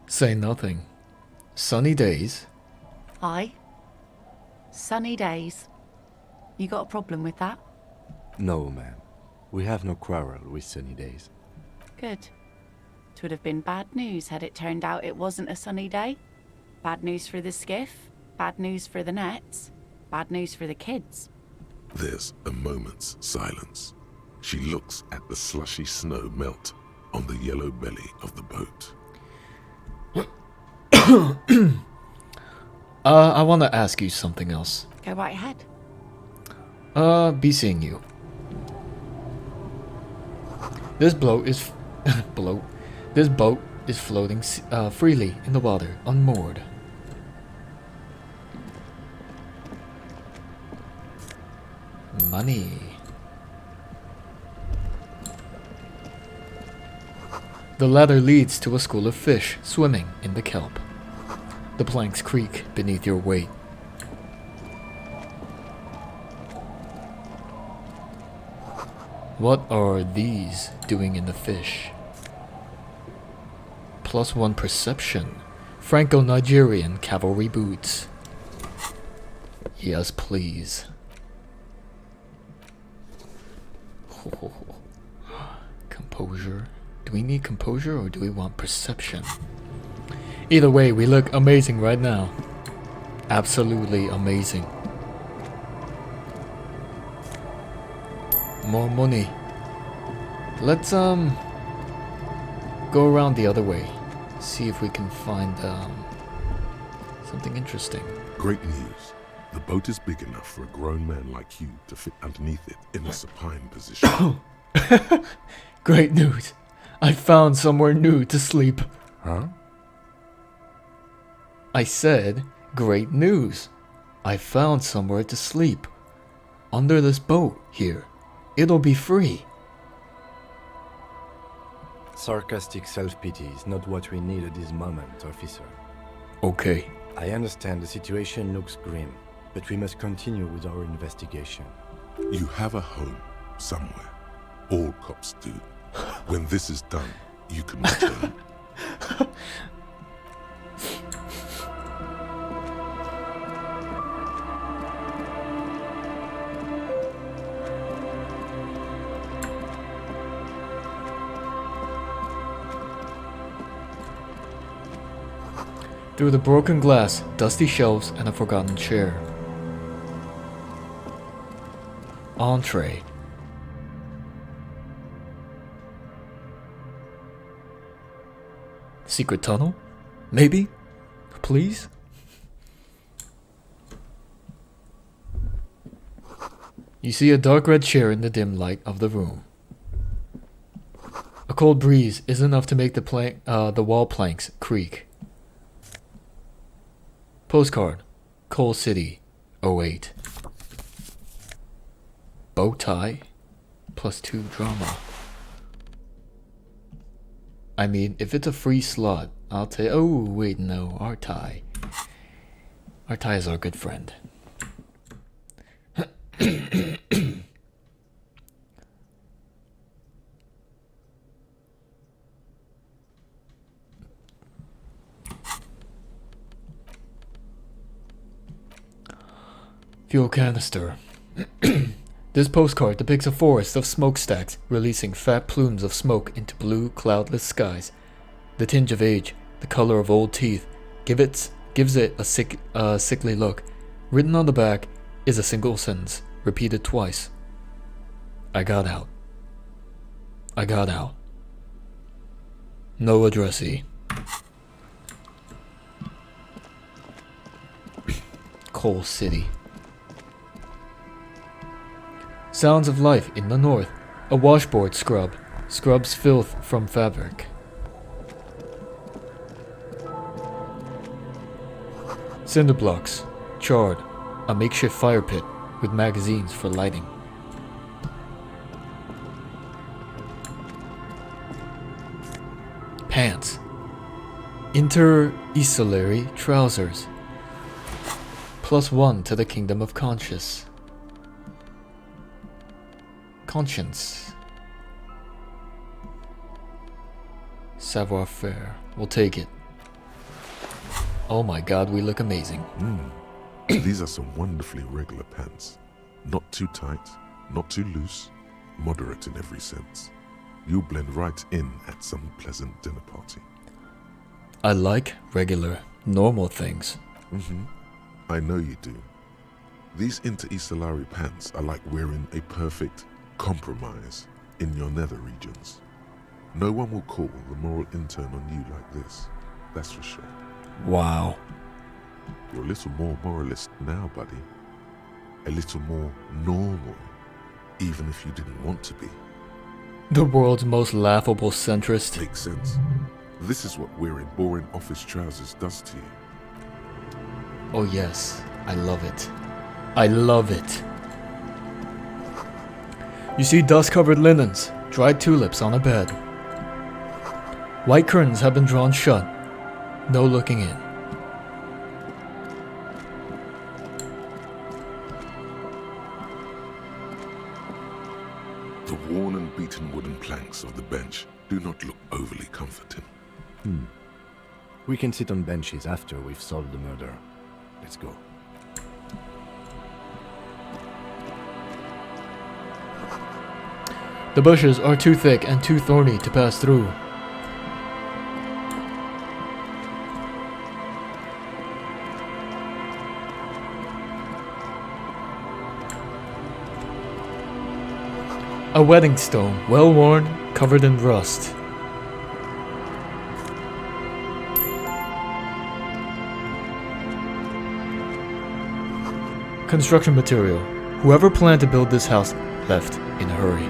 Say nothing. Sunny days?
Aye. Sunny days. You got a problem with that?
No, ma'am. We have no quarrel with sunny days.
Good. It would have been bad news had it turned out it wasn't a sunny day. Bad news for the skiff, bad news for the nets, bad news for the kids.
There's a moment's silence. She looks at the slushy snow melt on the yellow belly of the boat.
I want to ask you something else.
Go right ahead.
Be seeing you. This boat is This boat is floating freely in the water, unmoored. Money. The ladder leads to a school of fish swimming in the kelp. The planks creak beneath your weight. What are these doing in the fish? +1 perception. Franco-Nigerian cavalry boots. Yes, please. Composure. Do we need composure or do we want perception? Either way, we look amazing right now. Absolutely amazing. More money. let's go around the other way. See if we can find something interesting.
Great news. The boat is big enough for a grown man like you to fit underneath it in a supine position.
Great news. I found somewhere new to sleep.
Huh?
I said, great news. I found somewhere to sleep. Under this boat here. It'll be free.
Sarcastic self-pity is not what we need at this moment, officer.
Okay.
I understand the situation looks grim, but we must continue with our investigation.
You have a home somewhere. All cops do. When this is done, you can return.
Through the broken glass, dusty shelves, and a forgotten chair. Entree. Secret tunnel? Maybe? Please? You see a dark red chair in the dim light of the room. A cold breeze is enough to make the wall planks creak. Postcard, Coal City, 08. Bow tie, +2 drama. I mean, if it's a free slot, I'll take. Oh, wait, no, our tie. Our tie is our good friend. Fuel canister. This postcard depicts a forest of smokestacks releasing fat plumes of smoke into blue, cloudless skies. The tinge of age, the color of old teeth, gives it a sickly look. Written on the back is a single sentence, repeated twice. I got out. I got out. No addressee. Coal City. Sounds of life in the north. A washboard scrubs filth from fabric. Cinder blocks, charred, a makeshift fire pit with magazines for lighting. Pants. Inter-esalary trousers. +1 to the kingdom of conscience. Savoir-faire. We'll take it. Oh my god, we look amazing.
These are some wonderfully regular pants. Not too tight, not too loose, moderate in every sense. You'll blend right in at some pleasant dinner party.
I like regular, normal things.
I know you do. These inter-esalary pants are like wearing a perfect compromise in your nether regions. No one will call the moral intern on you like this, that's for sure.
Wow.
You're a little more moralist now, buddy. A little more normal, even if you didn't want to be.
The world's most laughable centrist.
Makes sense. This is what wearing boring office trousers does to you.
Oh yes, I love it. I love it. You see dust-covered linens, dried tulips on a bed. White curtains have been drawn shut. No looking in.
The worn and beaten wooden planks of the bench do not look overly comforting.
We can sit on benches after we've solved the murder. Let's go.
The bushes are too thick and too thorny to pass through. A wedding stone, well worn, covered in rust. Construction material. Whoever planned to build this house left in a hurry.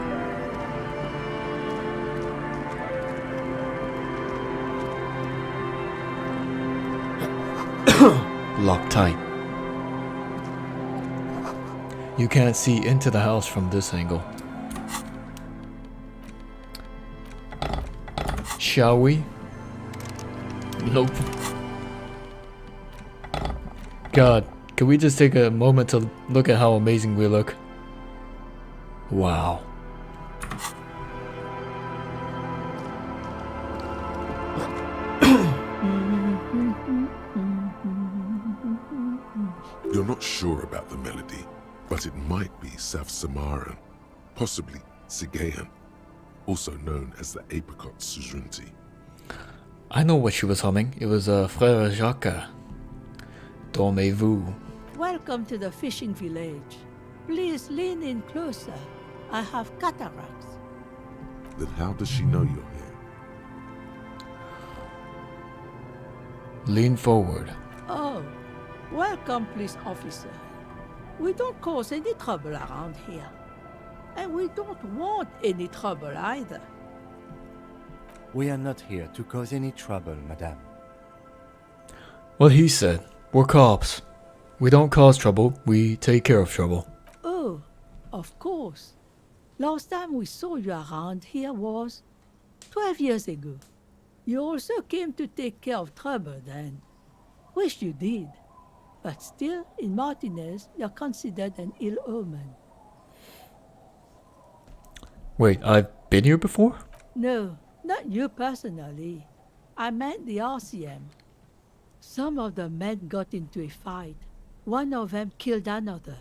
Locked tight. You can't see into the house from this angle. Shall we? Nope. God, can we just take a moment to look at how amazing we look? Wow.
You're not sure about the melody, but it might be South Samaran, possibly Sigayan, also known as the apricot sujunti.
I know what she was humming. It was Frère Jacques. Dormez-vous.
Welcome to the fishing village. Please lean in closer. I have cataracts.
Then how does she know you're here?
Lean forward.
Oh, welcome, police officer. We don't cause any trouble around here. And we don't want any trouble either.
We are not here to cause any trouble, madame.
What he said. We're cops. We don't cause trouble, we take care of trouble.
Oh, of course. Last time we saw you around here was 12 years ago. You also came to take care of trouble then. Wish you did. But still, in Martinez, you're considered an ill omen.
Wait, I've been here before?
No, not you personally. I meant the RCM. Some of the men got into a fight. One of them killed another,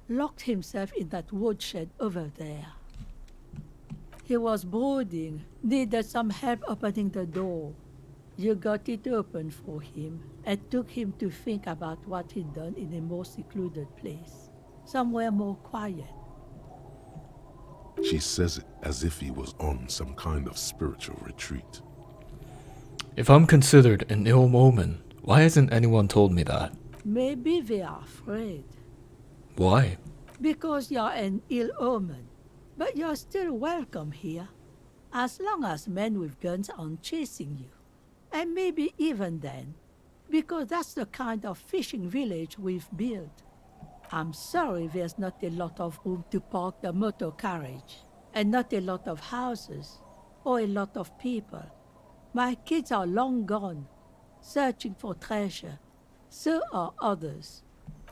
locked himself in that woodshed over there. He was brooding, needed some help opening the door. You got it open for him and took him to think about what he'd done in a more secluded place, somewhere more quiet.
She says it as if he was on some kind of spiritual retreat.
If I'm considered an ill omen, why hasn't anyone told me that?
Maybe they are afraid.
Why?
Because you're an ill omen. But you're still welcome here, as long as men with guns aren't chasing you. And maybe even then, because that's the kind of fishing village we've built. I'm sorry there's not a lot of room to park the motor carriage, and not a lot of houses, or a lot of people. My kids are long gone, searching for treasure. So are others.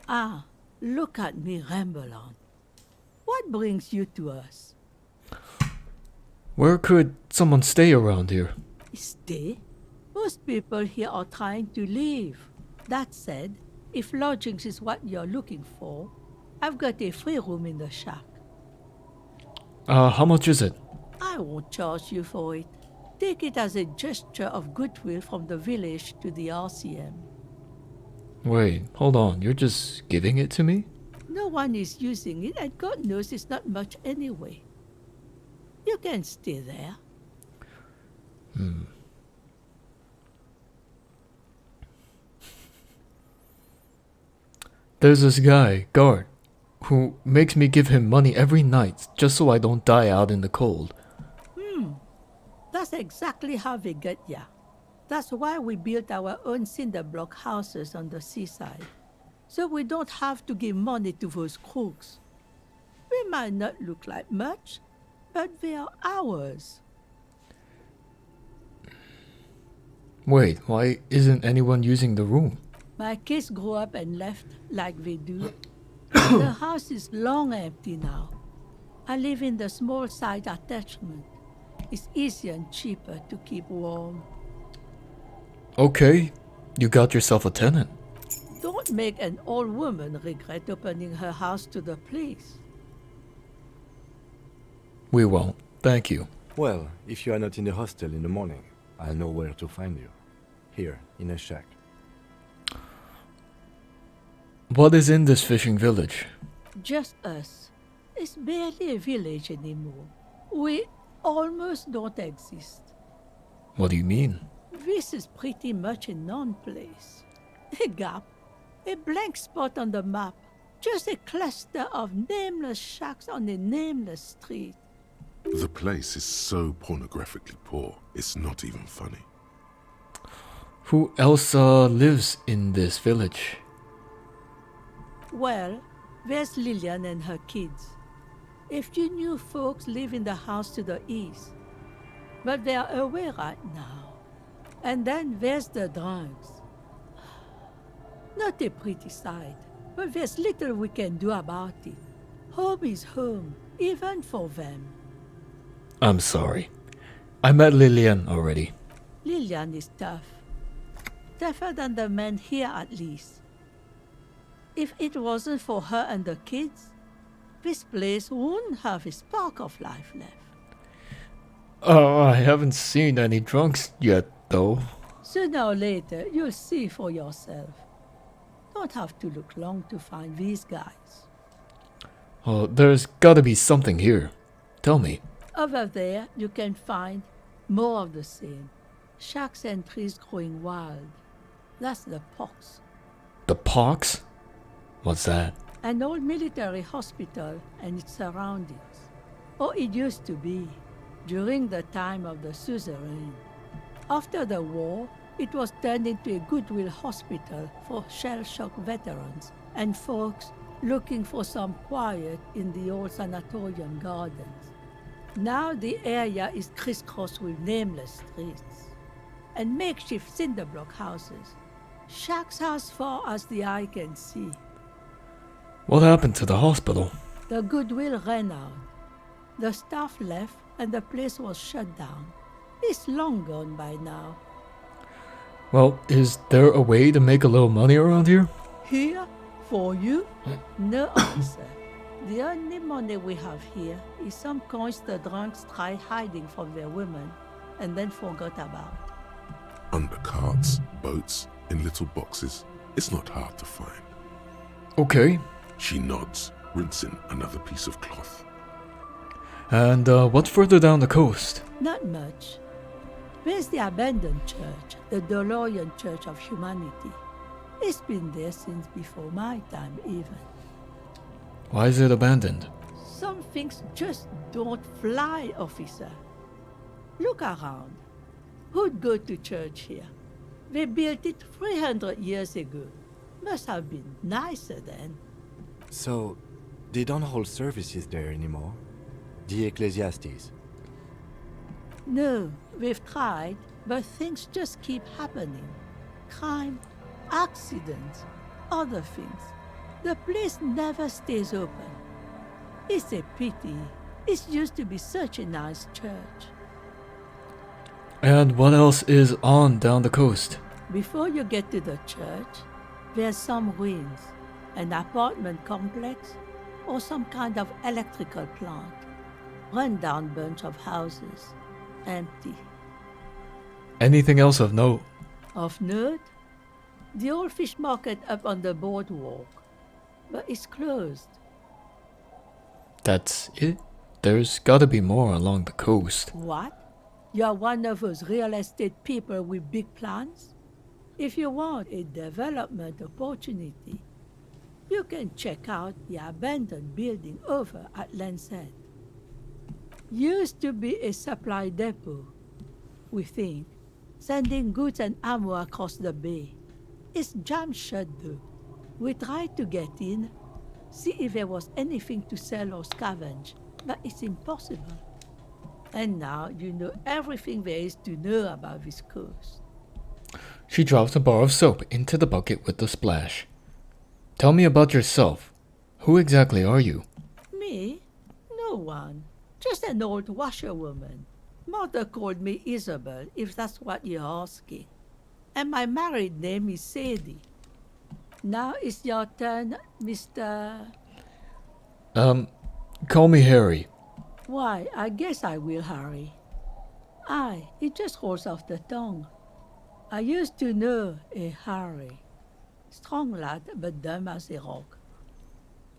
Ah, look at me ramble on. What brings you to us?
Where could someone stay around here?
Stay? Most people here are trying to leave. That said, if lodgings is what you're looking for, I've got a free room in the shack.
How much is it?
I won't charge you for it. Take it as a gesture of goodwill from the village to the RCM.
Wait, hold on. You're just giving it to me?
No one is using it, and God knows it's not much anyway. You can stay there.
There's this guy, Guard, who makes me give him money every night just so I don't die out in the cold.
That's exactly how they get ya. That's why we built our own cinder block houses on the seaside. So we don't have to give money to those crooks. We might not look like much, but they are ours.
Wait, why isn't anyone using the room?
My kids grew up and left like they do. The house is long empty now. I live in the small side attachment. It's easier and cheaper to keep warm.
Okay, you got yourself a tenant.
Don't make an old woman regret opening her house to the police.
We won't, thank you.
Well, if you are not in the hostel in the morning, I'll know where to find you. Here, in a shack.
What is in this fishing village?
Just us. It's barely a village anymore. almost don't exist.
What do you mean?
This is pretty much a non-place. A gap, a blank spot on the map, just a cluster of nameless shacks on a nameless street.
The place is so pornographically poor, it's not even funny.
Who else lives in this village?
Well, there's Lillian and her kids. A few new folks live in the house to the east, but they are away right now. And then there's the drunks. Not a pretty sight, but there's little we can do about it. Home is home, even for them.
I'm sorry. I met Lillian already.
Lillian is tough. Tougher than the men here, at least. If it wasn't for her and the kids, this place wouldn't have a spark of life left.
I haven't seen any drunks yet, though.
Sooner or later, you'll see for yourself. Don't have to look long to find these guys.
Oh, there's gotta be something here. Tell me.
Over there, you can find more of the same. Shacks and trees growing wild. That's the pox.
The pox? What's that?
An old military hospital and its surroundings. Or it used to be, during the time of the suzerain. After the war, it was turned into a goodwill hospital for shell-shock veterans and folks looking for some quiet in the old sanatorium gardens. Now the area is crisscrossed with nameless streets and makeshift cinder block houses, shacks as far as the eye can see.
What happened to the hospital?
The goodwill ran out. The staff left and the place was shut down. It's long gone by now.
Well, is there a way to make a little money around here?
Here? For you? No answer. The only money we have here is some coins the drunks tried hiding from their women and then forgot about.
Under carts, boats, in little boxes. It's not hard to find.
Okay.
She nods, rinsing another piece of cloth.
And what's further down the coast?
Not much. There's the abandoned church, the DeLorean Church of Humanity. It's been there since before my time, even.
Why is it abandoned?
Some things just don't fly, officer. Look around. Who'd go to church here? They built it 300 years ago. Must have been nicer then.
So, they don't hold services there anymore? The Ecclesiastes?
No, we've tried, but things just keep happening. Crime, accidents, other things. The place never stays open. It's a pity. It used to be such a nice church.
And what else is on down the coast?
Before you get to the church, there's some ruins, an apartment complex, or some kind of electrical plant. Run-down bunch of houses. Empty.
Anything else of note?
Of note? The old fish market up on the boardwalk. But it's closed.
That's it? There's gotta be more along the coast.
What? You're one of those real estate people with big plans? If you want a development opportunity, you can check out the abandoned building over at Land's End. Used to be a supply depot, we think, sending goods and ammo across the bay. It's jammed shut though. We tried to get in, see if there was anything to sell or scavenge, but it's impossible. And now you know everything there is to know about this coast.
She drops a bar of soap into the bucket with a splash. Tell me about yourself. Who exactly are you?
Me? No one. Just an old washerwoman. Mother called me Isabel, if that's what you're asking. And my married name is Sadie. Now it's your turn, Mr...
Call me Harry.
Why, I guess I will, Harry. Aye, it just rolls off the tongue. I used to know a Harry. Strong lad, but dumb as a rock.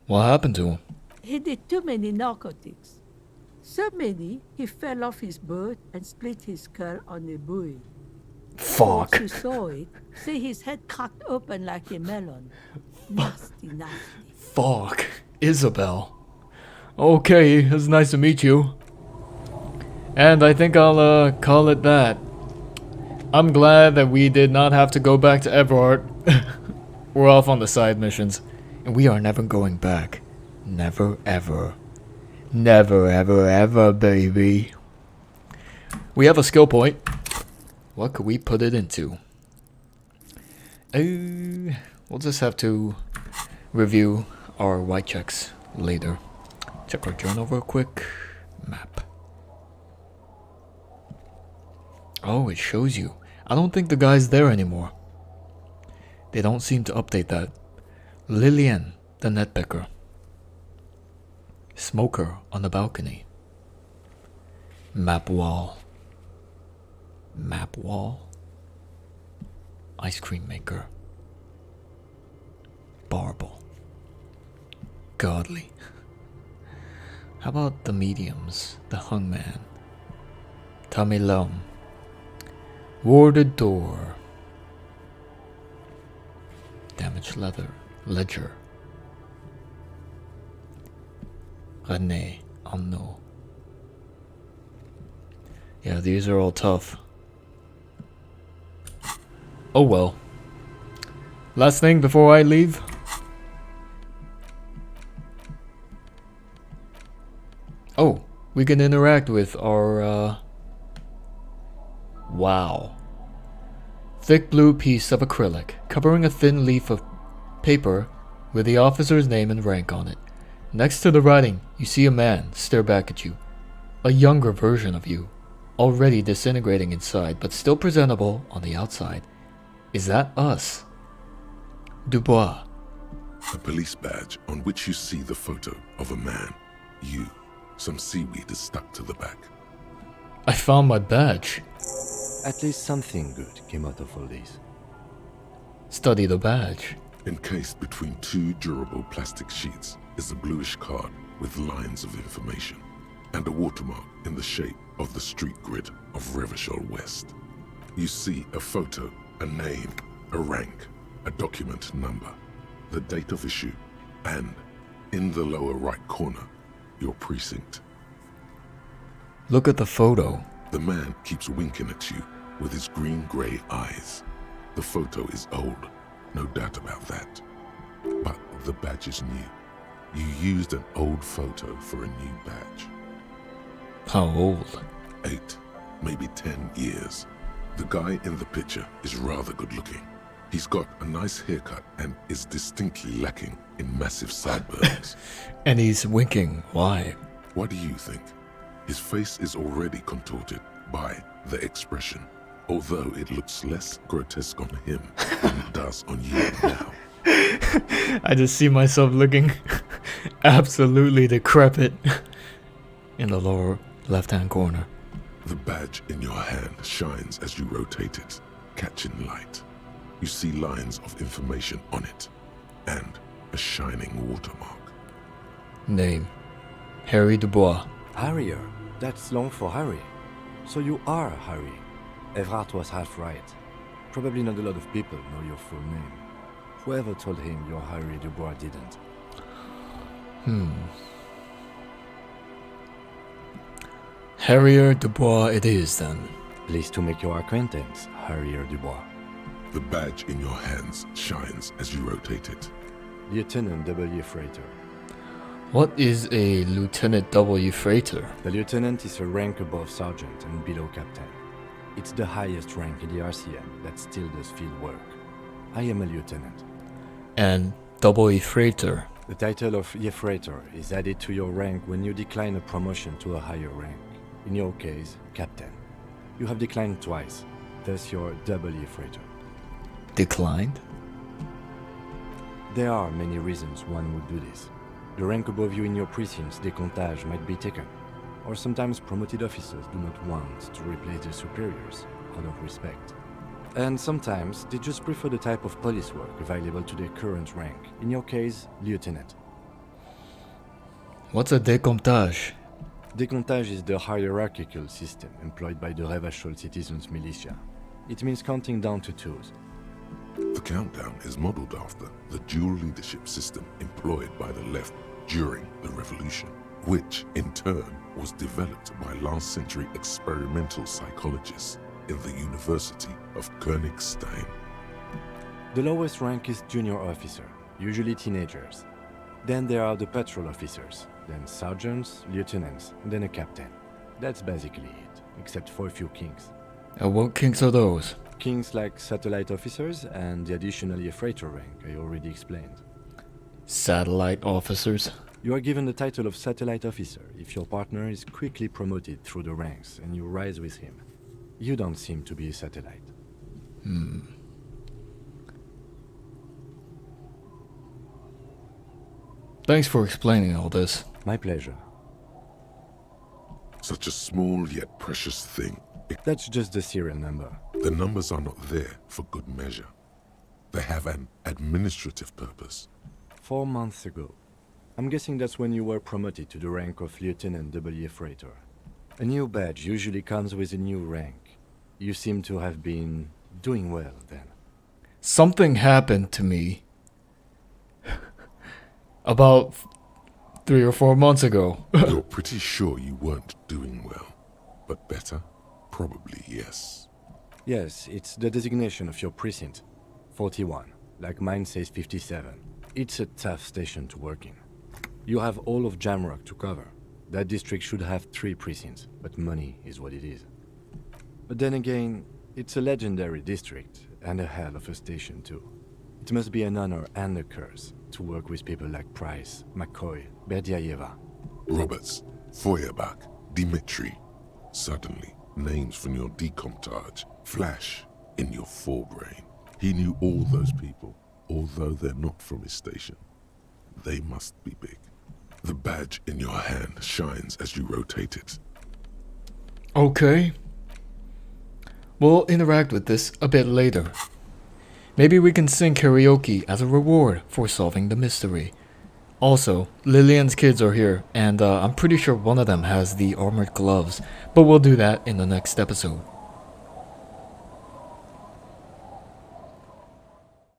What happened to him?
He did too many narcotics. So many, he fell off his boat and split his skull on a buoy.
Fuck.
Those who saw it say his head cracked open like a melon. Nasty, nasty.
Fuck. Isabel. Okay, it's nice to meet you. And I think I'll call it that. I'm glad that we did not have to go back to Everard. We're off on the side missions. And we are never going back. Never ever. Never ever ever, baby. We have a skill point. What could we put it into? We'll just have to review our white checks later. Check our journal real quick. Map. Oh, it shows you. I don't think the guy's there anymore. They don't seem to update that. Lilenne, the netpicker. Smoker on the balcony. Map wall. Map wall. Ice cream maker. Barble. Godly. How about the mediums? The hungman. Tamilum. Warded door. Damaged leather. Ledger. René. Anno. Yeah, these are all tough. Oh well. Last thing before I leave. Oh, we can interact with our, wow. Thick blue piece of acrylic, covering a thin leaf of paper with the officer's name and rank on it. Next to the writing, you see a man stare back at you. A younger version of you, already disintegrating inside, but still presentable on the outside. Is that us? Dubois.
A police badge on which you see the photo of a man. You. Some seaweed is stuck to the back.
I found my badge.
At least something good came out of all this.
Study the badge.
Encased between two durable plastic sheets is a bluish card with lines of information and a watermark in the shape of the street grid of Revachol West. You see a photo, a name, a rank, a document number, the date of issue, and, in the lower right corner, your precinct.
Look at the photo.
The man keeps winking at you with his green-grey eyes. The photo is old, no doubt about that. But the badge is new. You used an old photo for a new badge.
How old?
8, maybe 10 years. The guy in the picture is rather good-looking. He's got a nice haircut and is distinctly lacking in massive sideburns.
And he's winking. Why?
What do you think? His face is already contorted by the expression, although it looks less grotesque on him than it does on you now.
I just see myself looking absolutely decrepit in the lower left-hand corner.
The badge in your hand shines as you rotate it, catching light. You see lines of information on it, and a shining watermark.
Name. Harry Dubois.
Harrier. That's long for Harry. So you are Harry. Evrard was half right. Probably not a lot of people know your full name. Whoever told him you're Harry Dubois didn't.
Harrier Dubois it is then.
Pleased to make your acquaintance, Harrier Dubois.
The badge in your hands shines as you rotate it.
Lieutenant W. Freighter.
What is a Lieutenant W. Freighter?
The lieutenant is a rank above sergeant and below captain. It's the highest rank in the RCM that still does field work. I am a lieutenant.
And W. Freighter?
The title of Freighter is added to your rank when you decline a promotion to a higher rank. In your case, captain. You have declined twice, thus you're W. Freighter.
Declined?
There are many reasons one would do this. The rank above you in your precinct's décomptage might be taken, or sometimes promoted officers do not want to replace their superiors out of respect. And sometimes they just prefer the type of police work available to their current rank, in your case, lieutenant.
What's a décomptage?
Décomptage is the hierarchical system employed by the Revachol citizens' militia. It means counting down to twos.
The countdown is modeled after the dual leadership system employed by the left during the revolution, which in turn was developed by last century experimental psychologists in the University of Königstein.
The lowest rank is junior officer, usually teenagers. Then there are the patrol officers, then sergeants, lieutenants, and then a captain. That's basically it, except for a few kings.
And what kings are those?
Kings like satellite officers and the additionally a freighter rank I already explained.
Satellite officers?
You are given the title of satellite officer if your partner is quickly promoted through the ranks and you rise with him. You don't seem to be a satellite.
Thanks for explaining all this.
My pleasure.
Such a small yet precious thing.
That's just the serial number.
The numbers are not there for good measure. They have an administrative purpose.
4 months ago. I'm guessing that's when you were promoted to the rank of Lieutenant W. Freighter. A new badge usually comes with a new rank. You seem to have been doing well then.
Something happened to me about 3 or 4 months ago.
You're pretty sure you weren't doing well, but better? Probably yes.
Yes, it's the designation of your precinct. 41, like mine says 57. It's a tough station to work in. You have all of Jamrock to cover. That district should have 3 precincts, but money is what it is. But then again, it's a legendary district, and a hell of a station too. It must be an honor and a curse to work with people like Price, McCoy, Berdiaeva.
Roberts, Feuerbach, Dimitri. Suddenly, names from your decomptage flash in your forebrain. He knew all those people, although they're not from his station. They must be big. The badge in your hand shines as you rotate it.
Okay. We'll interact with this a bit later. Maybe we can sing karaoke as a reward for solving the mystery. Also, Lillian's kids are here, and I'm pretty sure one of them has the armored gloves, but we'll do that in the next episode.